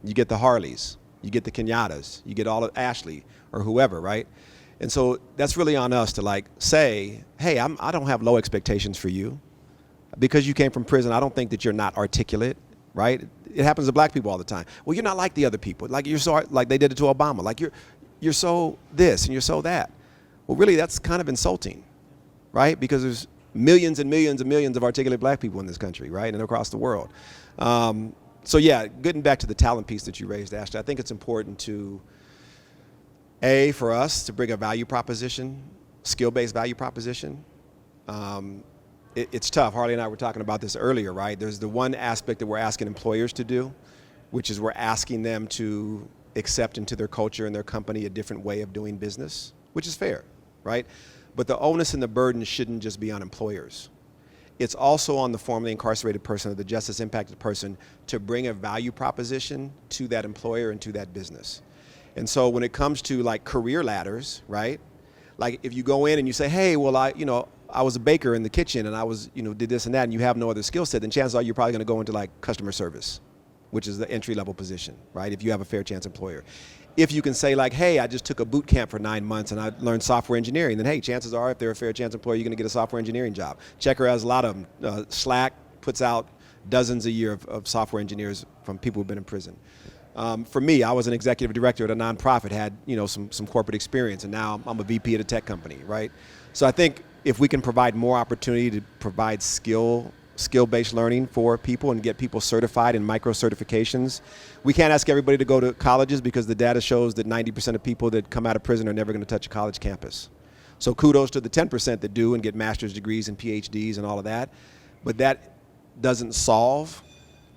you get the Harleys, you get the Kenyatas, you get all of Ashley or whoever, right? And so that's really on us to like say, hey, I don't have low expectations for you. Because you came from prison, I don't think that you're not articulate, right? It happens to black people all the time. Well, you're not like the other people. Like, you're so, like they did it to Obama. Like, you're so this and you're so that. Well, really, that's kind of insulting, right? Because there's millions and millions and millions of articulate black people in this country, right, and across the world. So yeah, getting back to the talent piece that you raised, Ashley, I think it's important for us to bring a value proposition, skill-based value proposition. It's tough. Harley and I were talking about this earlier, right? There's the one aspect that we're asking employers to do, which is we're asking them to accept into their culture and their company a different way of doing business, which is fair, right? But the onus and the burden shouldn't just be on employers. It's also on the formerly incarcerated person or the justice impacted person to bring a value proposition to that employer and to that business. And so when it comes to like career ladders, right? Like if you go in and you say, hey, well, I was a baker in the kitchen and I was, did this and that, and you have no other skill set, then chances are you're probably going to go into like customer service, which is the entry level position, right? If you have a fair chance employer. If you can say like, hey, I just took a boot camp for 9 months and I learned software engineering, then hey, chances are if they're a fair chance employer, you're going to get a software engineering job. Checker has a lot of them. Slack puts out dozens a year of software engineers from people who've been in prison. For me, I was an executive director at a nonprofit, had some corporate experience, and now I'm a VP at a tech company, right? So I think if we can provide more opportunity to provide skill-based learning for people and get people certified in micro certifications. We can't ask everybody to go to colleges because the data shows that 90% of people that come out of prison are never going to touch a college campus. So kudos to the 10% that do and get master's degrees and PhDs and all of that. But that doesn't solve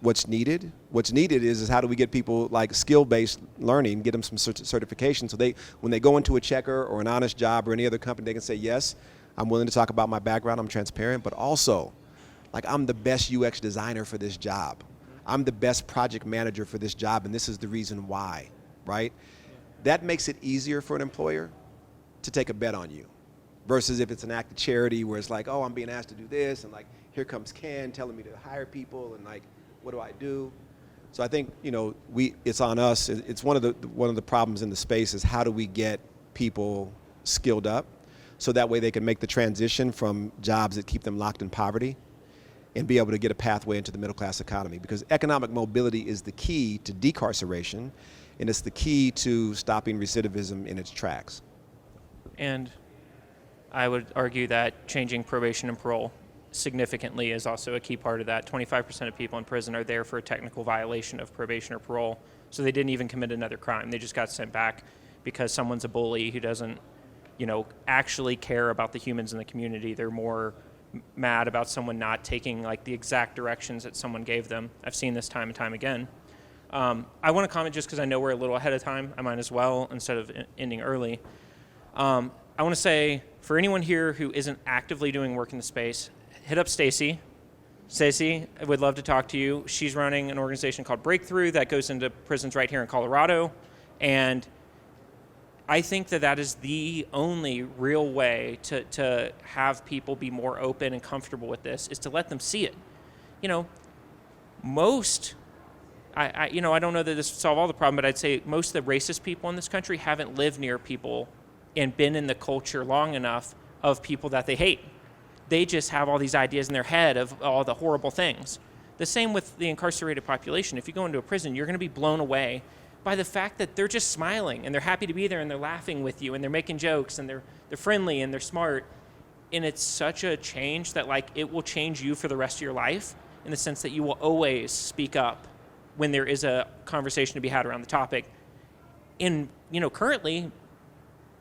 what's needed. What's needed is how do we get people like skill-based learning, get them some certification so when they go into a checker or an honest job or any other company, they can say, yes, I'm willing to talk about my background, I'm transparent, but also like I'm the best UX designer for this job. I'm the best project manager for this job, and this is the reason why, right? That makes it easier for an employer to take a bet on you. versus if it's an act of charity where it's like, oh, I'm being asked to do this, and like, here comes Ken telling me to hire people, and like, what do I do? So I think, it's on us. It's one of the problems in the space is how do we get people skilled up so that way they can make the transition from jobs that keep them locked in poverty and be able to get a pathway into the middle class economy, because economic mobility is the key to decarceration, and it's the key to stopping recidivism in its tracks. And I would argue that changing probation and parole significantly is also a key part of that. 25% of people in prison are there for a technical violation of probation or parole, so they didn't even commit another crime. They just got sent back because someone's a bully who doesn't, actually care about the humans in the community. They're more mad about someone not taking like the exact directions that someone gave them. I've seen this time and time again. I want to comment just because I know we're a little ahead of time. I might as well instead of ending early. I want to say for anyone here who isn't actively doing work in the space, hit up Stacy. Stacy, I would love to talk to you. She's running an organization called Breakthrough that goes into prisons right here in Colorado, and I think that is the only real way to have people be more open and comfortable with this is to let them see it. I don't know that this would solve all the problem, but I'd say most of the racist people in this country haven't lived near people and been in the culture long enough of people that they hate. They just have all these ideas in their head of all the horrible things. The same with the incarcerated population. If you go into a prison, you're going to be blown away by the fact that they're just smiling and they're happy to be there and they're laughing with you and they're making jokes and they're friendly and they're smart. And it's such a change that like it will change you for the rest of your life in the sense that you will always speak up when there is a conversation to be had around the topic. And, currently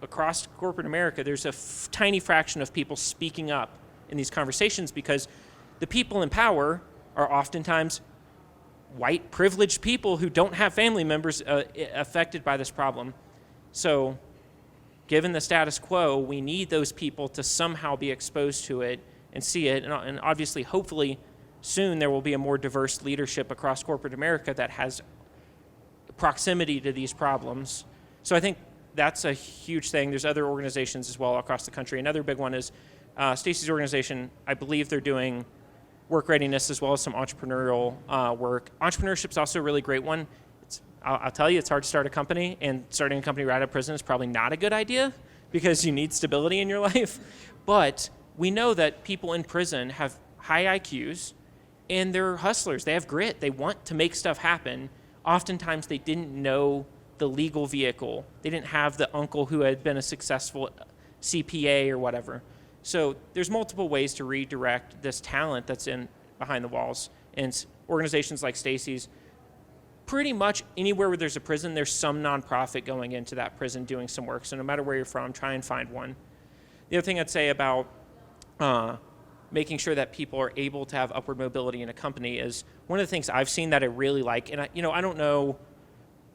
across corporate America, there's a tiny fraction of people speaking up in these conversations because the people in power are oftentimes white privileged people who don't have family members affected by this problem. So given the status quo, we need those people to somehow be exposed to it and see it. And obviously, hopefully, soon there will be a more diverse leadership across corporate America that has proximity to these problems. So I think that's a huge thing. There's other organizations as well across the country. Another big one is Stacy's organization. I believe they're doing work readiness as well as some entrepreneurial work. Entrepreneurship is also a really great one. I'll tell you, it's hard to start a company, and starting a company right out of prison is probably not a good idea because you need stability in your life. But we know that people in prison have high IQs, and they're hustlers. They have grit. They want to make stuff happen. Oftentimes, they didn't know the legal vehicle. They didn't have the uncle who had been a successful CPA or whatever. So there's multiple ways to redirect this talent that's in behind the walls. And organizations like Stacy's, pretty much anywhere where there's a prison, there's some nonprofit going into that prison doing some work. So no matter where you're from, try and find one. The other thing I'd say about making sure that people are able to have upward mobility in a company is one of the things I've seen that I really like. And I don't know,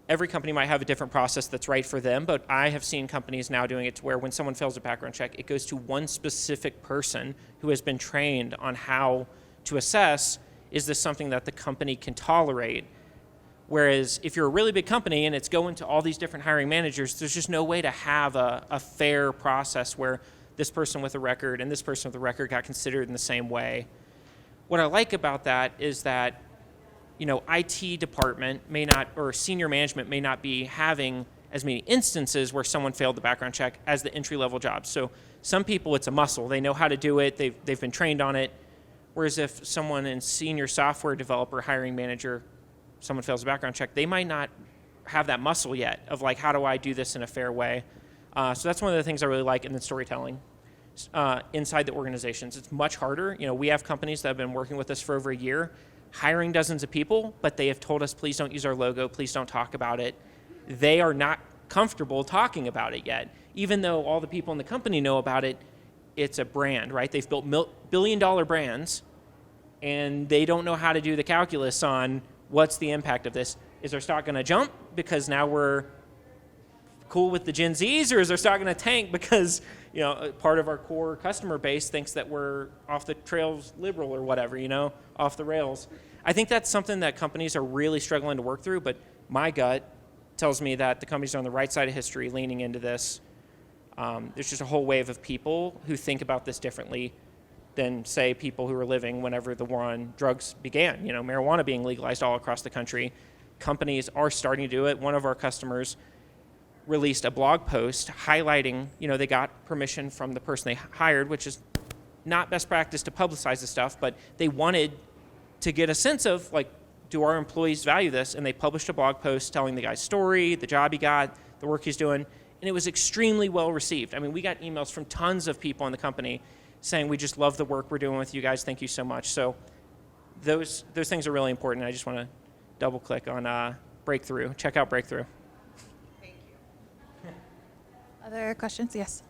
every company might have a different process that's right for them, but I have seen companies now doing it to where when someone fails a background check, it goes to one specific person who has been trained on how to assess, is this something that the company can tolerate? Whereas if you're a really big company and it's going to all these different hiring managers, there's just no way to have a fair process where this person with a record and this person with a record got considered in the same way. What I like about that is that IT department may not, or senior management may not be having as many instances where someone failed the background check as the entry-level jobs. So some people, it's a muscle. They know how to do it. They've been trained on it. Whereas if someone in senior software developer, hiring manager, someone fails a background check, they might not have that muscle yet of like, how do I do this in a fair way? So that's one of the things I really like. And then storytelling inside the organizations. It's much harder. We have companies that have been working with us for over a year, hiring dozens of people, but they have told us, please don't use our logo, please don't talk about it. They are not comfortable talking about it yet. Even though all the people in the company know about it, it's a brand, right? They've built billion-dollar brands, and they don't know how to do the calculus on what's the impact of this. Is our stock going to jump because now we're cool with the Gen Zs, or is our stock going to tank because part of our core customer base thinks that we're off the trails liberal or whatever, off the rails? I think that's something that companies are really struggling to work through, but my gut tells me that the companies are on the right side of history leaning into this. There's just a whole wave of people who think about this differently than, say, people who were living whenever the war on drugs began. You know, marijuana being legalized all across the country. Companies are starting to do it. One of our customers released a blog post highlighting, you know, they got permission from the person they hired, which is not best practice to publicize this stuff, but they wanted to get a sense of, like, do our employees value this? And they published a blog post telling the guy's story, the job he got, the work he's doing, and it was extremely well received. I mean, we got emails from tons of people in the company saying, we just love the work we're doing with you guys, thank you so much. So those things are really important. I just want to double click on Breakthrough. Check out Breakthrough. Other questions? Yes.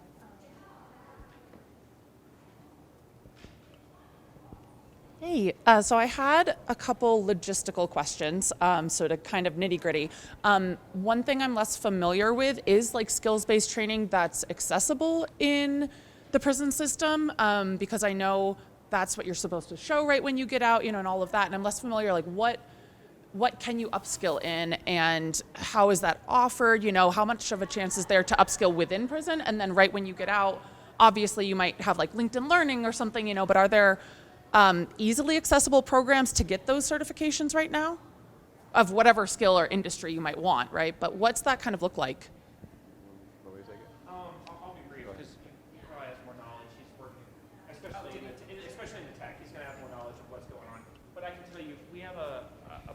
Hey, so I had a couple logistical questions, so to kind of nitty gritty. One thing I'm less familiar with is like skills-based training that's accessible in the prison system, because I know that's what you're supposed to show right when you get out, you know, and all of that. And I'm less familiar, like what can you upskill in, and how is that offered? You know, how much of a chance is there to upskill within prison? And then right when you get out, obviously you might have like LinkedIn Learning or something, you know, but are there easily accessible programs to get those certifications right now of whatever skill or industry you might want, right? But what's that kind of look like? I'll be brief because he probably has more knowledge. He's working, especially in the tech. He's going to have more knowledge of what's going on. But I can tell you, we have a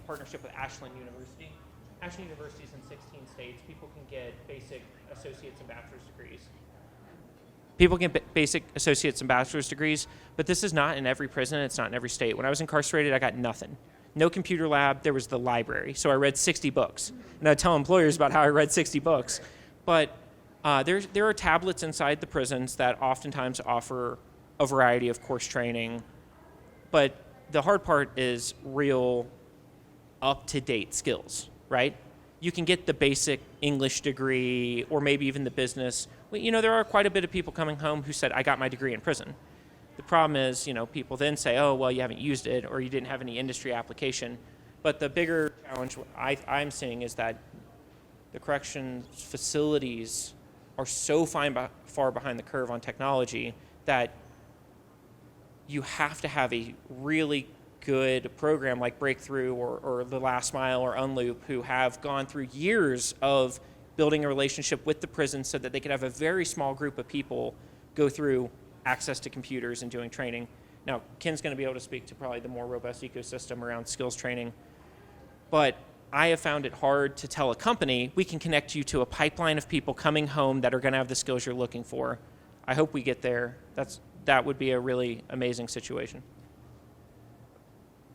partnership with Ashland University. Ashland University is in 16 states. People can get basic associates and bachelor's degrees. People get basic associates and bachelor's degrees, but this is not in every prison. It's not in every state. When I was incarcerated, I got nothing. No computer lab. There was the library. So I read 60 books. And I tell employers about how I read 60 books. But there are tablets inside the prisons that oftentimes offer a variety of course training. But the hard part is real up-to-date skills, right? You can get the basic English degree or maybe even the business. You know, there are quite a bit of people coming home who said, I got my degree in prison. The problem is, you know, people then say, oh, well, you haven't used it or you didn't have any industry application. But the bigger challenge I'm seeing is that the corrections facilities are so far behind the curve on technology that you have to have a really good program like Breakthrough or The Last Mile or Unloop, who have gone through years of building a relationship with the prison so that they could have a very small group of people go through access to computers and doing training. Now, Ken's going to be able to speak to probably the more robust ecosystem around skills training. But I have found it hard to tell a company, we can connect you to a pipeline of people coming home that are going to have the skills you're looking for. I hope we get there. That would be a really amazing situation.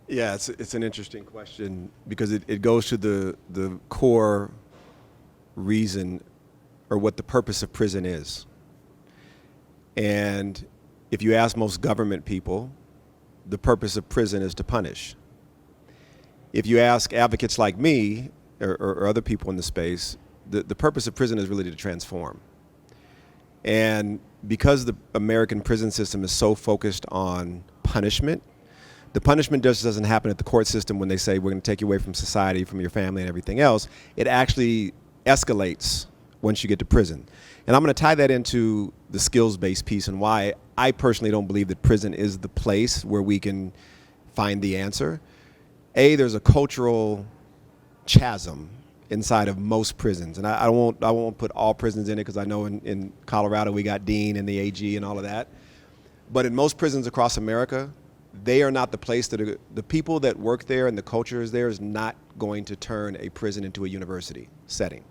Yeah, it's an interesting question because it goes to the core reason or what the purpose of prison is. And if you ask most government people, the purpose of prison is to punish. If you ask advocates like me or other people in the space, the purpose of prison is really to transform. And because the American prison system is so focused on punishment, the punishment just doesn't happen at the court system when they say we're going to take you away from society, from your family and everything else. It actually escalates once you get to prison. And I'm going to tie that into the skills-based piece and why I personally don't believe that prison is the place where we can find the answer. There's a cultural chasm inside of most prisons. And I won't put all prisons in it because I know in Colorado we got Dean and the AG and all of that. But in most prisons across America, they are not the place that the people that work there and the culture is there is not going to turn a prison into a university setting.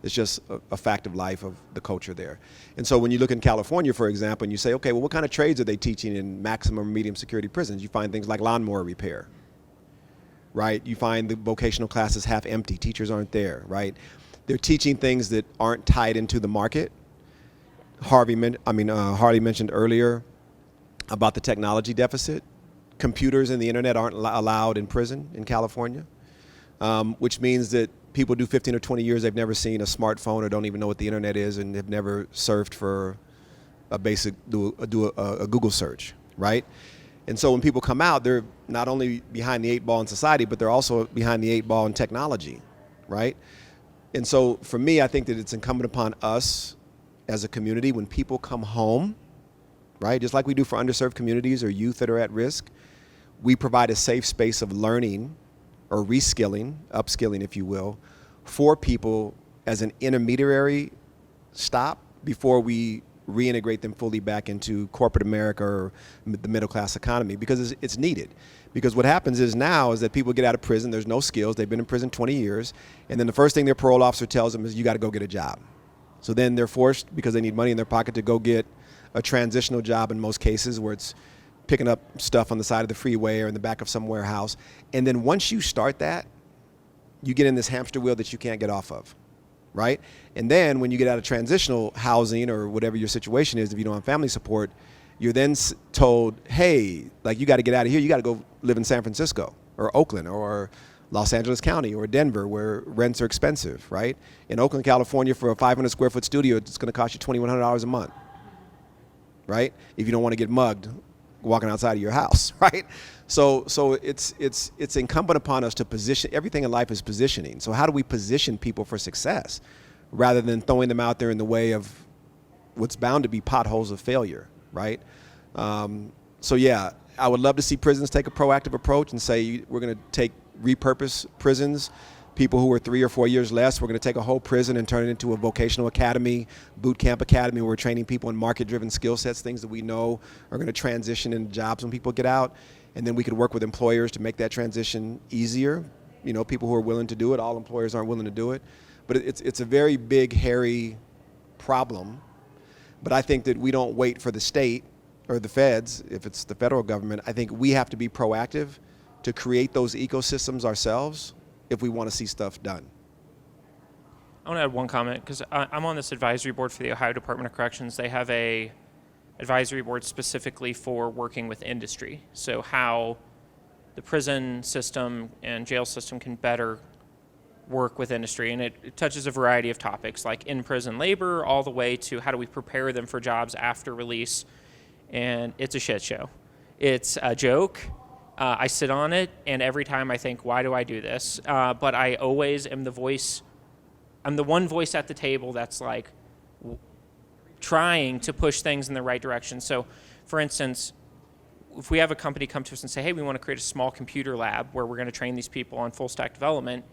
It's just a fact of life of the culture there. And so when you look in California, for example, and you say, okay, well, what kind of trades are they teaching in maximum or medium security prisons? You find things like lawnmower repair, right? You find the vocational classes half empty. Teachers aren't there, right? They're teaching things that aren't tied into the market. Harley mentioned earlier about the technology deficit. Computers and the internet aren't allowed in prison in California, which means that people do 15 or 20 years, they've never seen a smartphone or don't even know what the internet is and have never surfed for a basic, do a Google search, right? And so when people come out, they're not only behind the 8 ball in society, but they're also behind the 8 ball in technology, right? And so for me, I think that it's incumbent upon us as a community, when people come home, right, just like we do for underserved communities or youth that are at risk, we provide a safe space of learning or reskilling, upskilling, if you will, for people as an intermediary stop before we reintegrate them fully back into corporate America or the middle class economy, because it's needed. Because what happens is now is that people get out of prison, there's no skills, they've been in prison 20 years, and then the first thing their parole officer tells them is you got to go get a job. So then they're forced, because they need money in their pocket, to go get a transitional job in most cases, where it's picking up stuff on the side of the freeway or in the back of some warehouse. And then once you start that, you get in this hamster wheel that you can't get off of, right? And then when you get out of transitional housing or whatever your situation is, if you don't have family support, you're then told, hey, like, you got to get out of here. You got to go live in San Francisco or Oakland or Los Angeles County or Denver, where rents are expensive, right? In Oakland, California, for a 500 square foot studio, it's going to cost you $2,100 a month, right? If you don't want to get mugged walking outside of your house, right? So it's incumbent upon us to position. Everything in life is positioning. So how do we position people for success rather than throwing them out there in the way of what's bound to be potholes of failure, right? So yeah, I would love to see prisons take a proactive approach and say, we're going to repurpose prisons. People who are 3 or 4 years less, we're going to take a whole prison and turn it into a vocational academy, boot camp academy, where we're training people in market-driven skill sets, things that we know are going to transition into jobs when people get out. And then we could work with employers to make that transition easier. You know, people who are willing to do it. All employers aren't willing to do it. But it's a very big, hairy problem. But I think that we don't wait for the state or the feds, if it's the federal government. I think we have to be proactive to create those ecosystems ourselves if we want to see stuff done. I want to add one comment, because I'm on this advisory board for the Ohio Department of Corrections. They have a advisory board specifically for working with industry. So how the prison system and jail system can better work with industry. And it touches a variety of topics, like in-prison labor, all the way to how do we prepare them for jobs after release. And it's a shit show. It's a joke. I sit on it, and every time I think, why do I do this? But I always am the voice. I'm the one voice at the table that's like trying to push things in the right direction. So, for instance, if we have a company come to us and say, hey, we want to create a small computer lab where we're going to train these people on full stack development,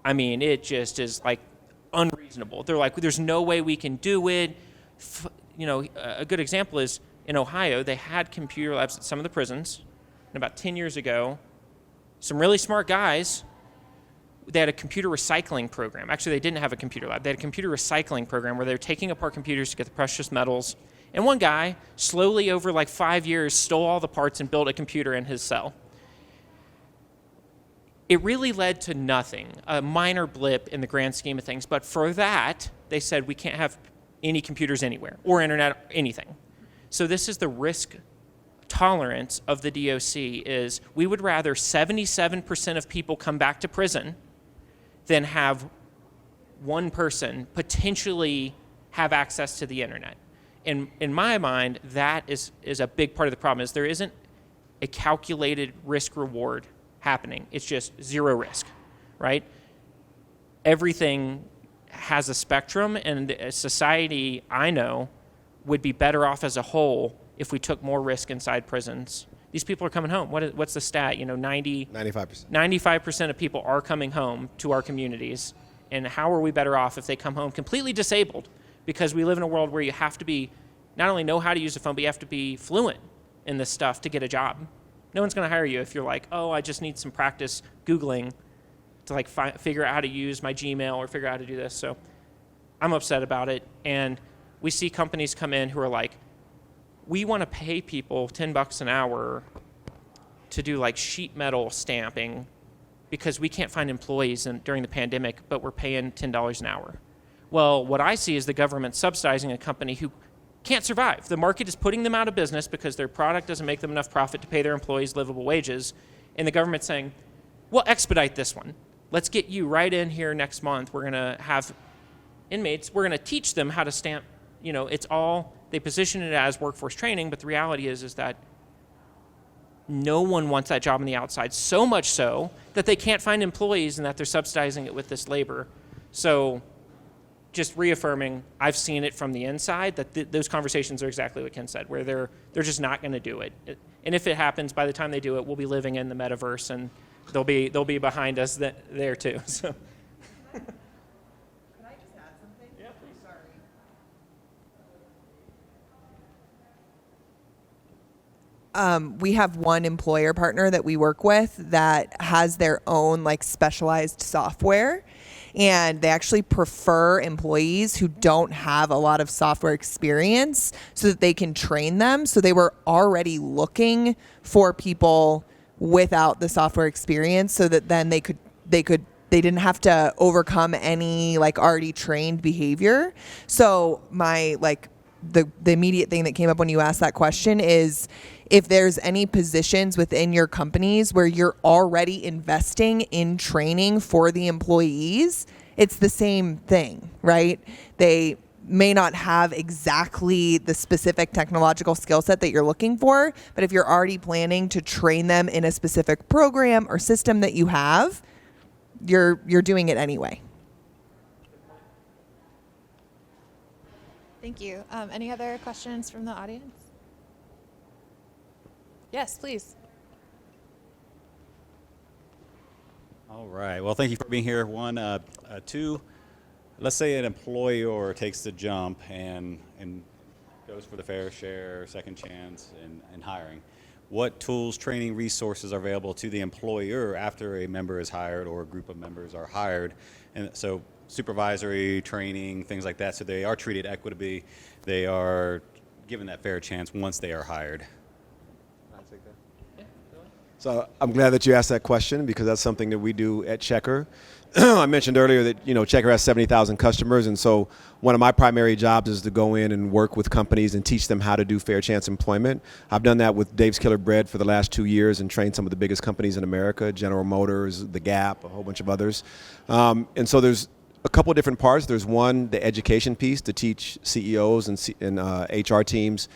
I mean, it just is like unreasonable. They're like, there's no way we can do it. A good example is in Ohio, they had computer labs at some of the prisons. And about 10 years ago, some really smart guys, they had a computer recycling program. Actually, they didn't have a computer lab. They had a computer recycling program where they were taking apart computers to get the precious metals. And one guy, slowly over like 5 years, stole all the parts and built a computer in his cell. It really led to nothing, a minor blip in the grand scheme of things. But for that, they said we can't have any computers anywhere or internet, anything. So this is the risk tolerance of the DOC, is we would rather 77% of people come back to prison than have one person potentially have access to the internet. In my mind, that is a big part of the problem, is there isn't a calculated risk reward happening. It's just zero risk, right? Everything has a spectrum, and a society, I know, would be better off as a whole if we took more risk inside prisons. These people are coming home. What's the stat? 95% of people are coming home to our communities. And how are we better off if they come home completely disabled? Because we live in a world where you have to be, not only know how to use a phone, but you have to be fluent in this stuff to get a job. No one's going to hire you if you're like, oh, I just need some practice Googling to like figure out how to use my Gmail or figure out how to do this. So I'm upset about it. And we see companies come in who are like, we want to pay people $10 an hour to do like sheet metal stamping because we can't find employees during the pandemic, but we're paying $10 an hour. Well, what I see is the government subsidizing a company who can't survive. The market is putting them out of business because their product doesn't make them enough profit to pay their employees livable wages. And the government's saying, we'll expedite this one. Let's get you right in here next month. We're going to have inmates. We're going to teach them how to stamp. It's all, they position it as workforce training, but the reality is that no one wants that job on the outside, so much so that they can't find employees and that they're subsidizing it with this labor. So just reaffirming, I've seen it from the inside, that those conversations are exactly what Ken said, where they're just not going to do it. And if it happens, by the time they do it, we'll be living in the metaverse, and they'll be behind us there too. So. Could I just add something? Yeah, please. Sorry. We have one employer partner that we work with that has their own like specialized software, and they actually prefer employees who don't have a lot of software experience so that they can train them. So they were already looking for people without the software experience so that then they didn't have to overcome any like already trained behavior. So my like the immediate thing that came up when you asked that question is if there's any positions within your companies where you're already investing in training for the employees, it's the same thing, right? They may not have exactly the specific technological skill set that you're looking for, but if you're already planning to train them in a specific program or system that you have, you're doing it anyway. Thank you. Any other questions from the audience? Yes, please. All right. Well, thank you for being here. One, two. Let's say an employer takes the jump and goes for the fair share, second chance in hiring. What tools, training, resources are available to the employer after a member is hired or a group of members are hired? And so supervisory training, things like that, so they are treated equitably. They are given that fair chance once they are hired. So I'm glad that you asked that question because that's something that we do at Checker. I mentioned earlier that Checker has 70,000 customers, and so one of my primary jobs is to go in and work with companies and teach them how to do fair chance employment. I've done that with Dave's Killer Bread for the last 2 years and trained some of the biggest companies in America, General Motors, The Gap, a whole bunch of others. And so there's a couple of different parts. There's one, the education piece to teach CEOs and HR teams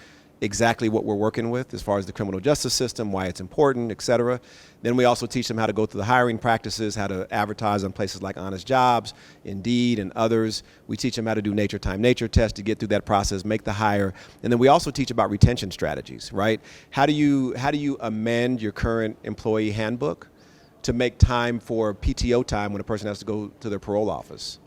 exactly what we're working with as far as the criminal justice system, why it's important, et cetera. Then we also teach them how to go through the hiring practices, how to advertise on places like Honest Jobs, Indeed, and others. We teach them how to do nature time nature test to get through that process, make the hire. And then we also teach about retention strategies, right? How do you amend your current employee handbook to make time for PTO time when a person has to go to their parole office?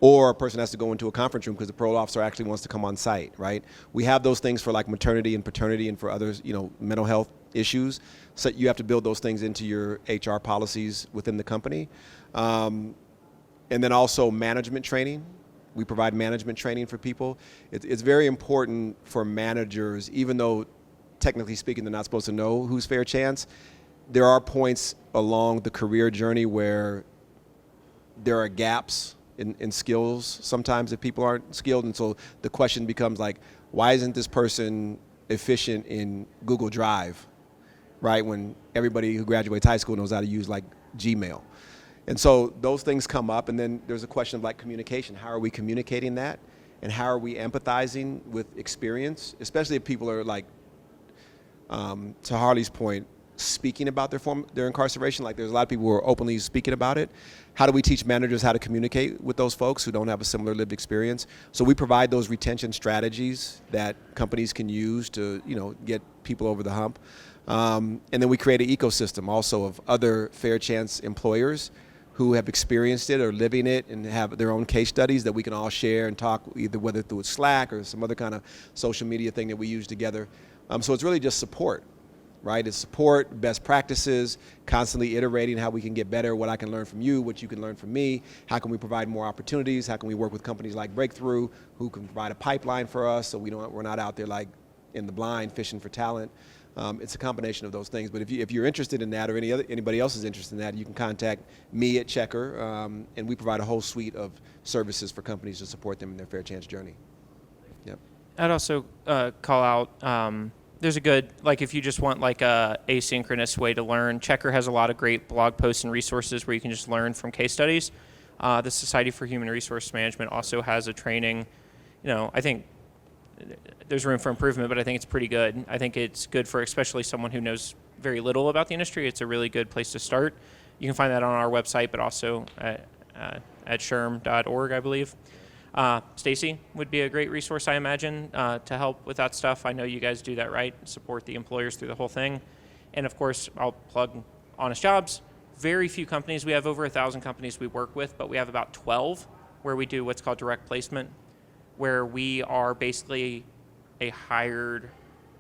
Or a person has to go into a conference room because the parole officer actually wants to come on site, right? We have those things for like maternity and paternity and for others, mental health issues. So you have to build those things into your HR policies within the company. And then also management training. We provide management training for people. It's very important for managers, even though technically speaking they're not supposed to know who's fair chance, there are points along the career journey where there are gaps in skills sometimes if people aren't skilled, and so the question becomes like, why isn't this person efficient in Google Drive, right, when everybody who graduates high school knows how to use like Gmail? And so those things come up, and then there's a question of like communication. How are we communicating that, and how are we empathizing with experience, especially if people are like, to Harley's point, speaking about their incarceration. Like there's a lot of people who are openly speaking about it. How do we teach managers how to communicate with those folks who don't have a similar lived experience? So we provide those retention strategies that companies can use to get people over the hump. And then we create an ecosystem also of other fair chance employers who have experienced it or living it and have their own case studies that we can all share and talk, either whether through Slack or some other kind of social media thing that we use together. So it's really just support. Right? It's support, best practices, constantly iterating how we can get better, what I can learn from you, what you can learn from me, how can we provide more opportunities, how can we work with companies like Breakthrough who can provide a pipeline for us so we're not out there like in the blind fishing for talent. It's a combination of those things. But if you're interested in that or anybody else is interested in that, you can contact me at Checker, and we provide a whole suite of services for companies to support them in their fair chance journey. Yep. I'd also call out, there's a good, like if you just want like a asynchronous way to learn, Checker has a lot of great blog posts and resources where you can just learn from case studies. The Society for Human Resource Management also has a training. I think there's room for improvement, but I think it's pretty good. I think it's good for especially someone who knows very little about the industry. It's a really good place to start. You can find that on our website, but also at sherm.org, I believe. Stacy would be a great resource, I imagine, to help with that stuff. I know you guys do that right, support the employers through the whole thing. And of course, I'll plug Honest Jobs. Very few companies. We have over 1,000 companies we work with, but we have about 12 where we do what's called direct placement, where we are basically a hired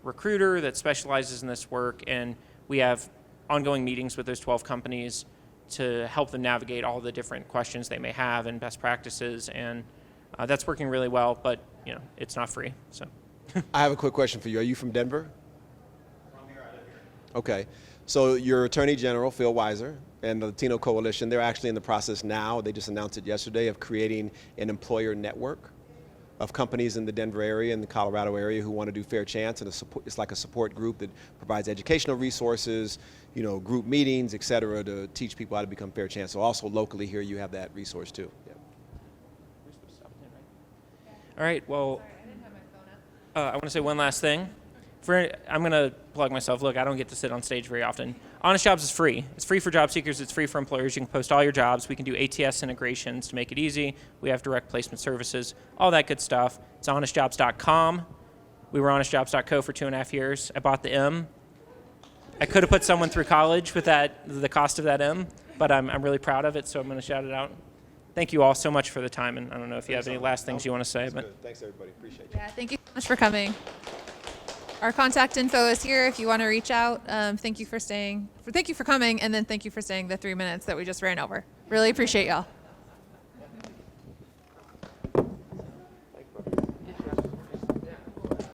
recruiter that specializes in this work, and we have ongoing meetings with those 12 companies to help them navigate all the different questions they may have and best practices, and that's working really well, but it's not free. So, I have a quick question for you. Are you from Denver? From here, I live here. Okay. So your Attorney General, Phil Weiser, and the Latino Coalition, they're actually in the process now, they just announced it yesterday, of creating an employer network of companies in the Denver area and the Colorado area who want to do Fair Chance, and it's like a support group that provides educational resources, group meetings, et cetera, to teach people how to become Fair Chance. So also locally here, you have that resource too. Yeah. All right, well, I want to say one last thing. I'm going to plug myself. Look, I don't get to sit on stage very often. Honest Jobs is free. It's free for job seekers. It's free for employers. You can post all your jobs. We can do ATS integrations to make it easy. We have direct placement services, all that good stuff. It's honestjobs.com. We were honestjobs.co for 2.5 years. I bought the M. I could have put someone through college with the cost of that M, but I'm really proud of it, so I'm going to shout it out. Thank you all so much for the time, and I don't know if you have any last things you want to say. But Good. Thanks, everybody. Appreciate it. Yeah, thank you so much for coming. Our contact info is here if you want to reach out. Thank you for coming, and then thank you for staying the 3 minutes that we just ran over. Really appreciate y'all.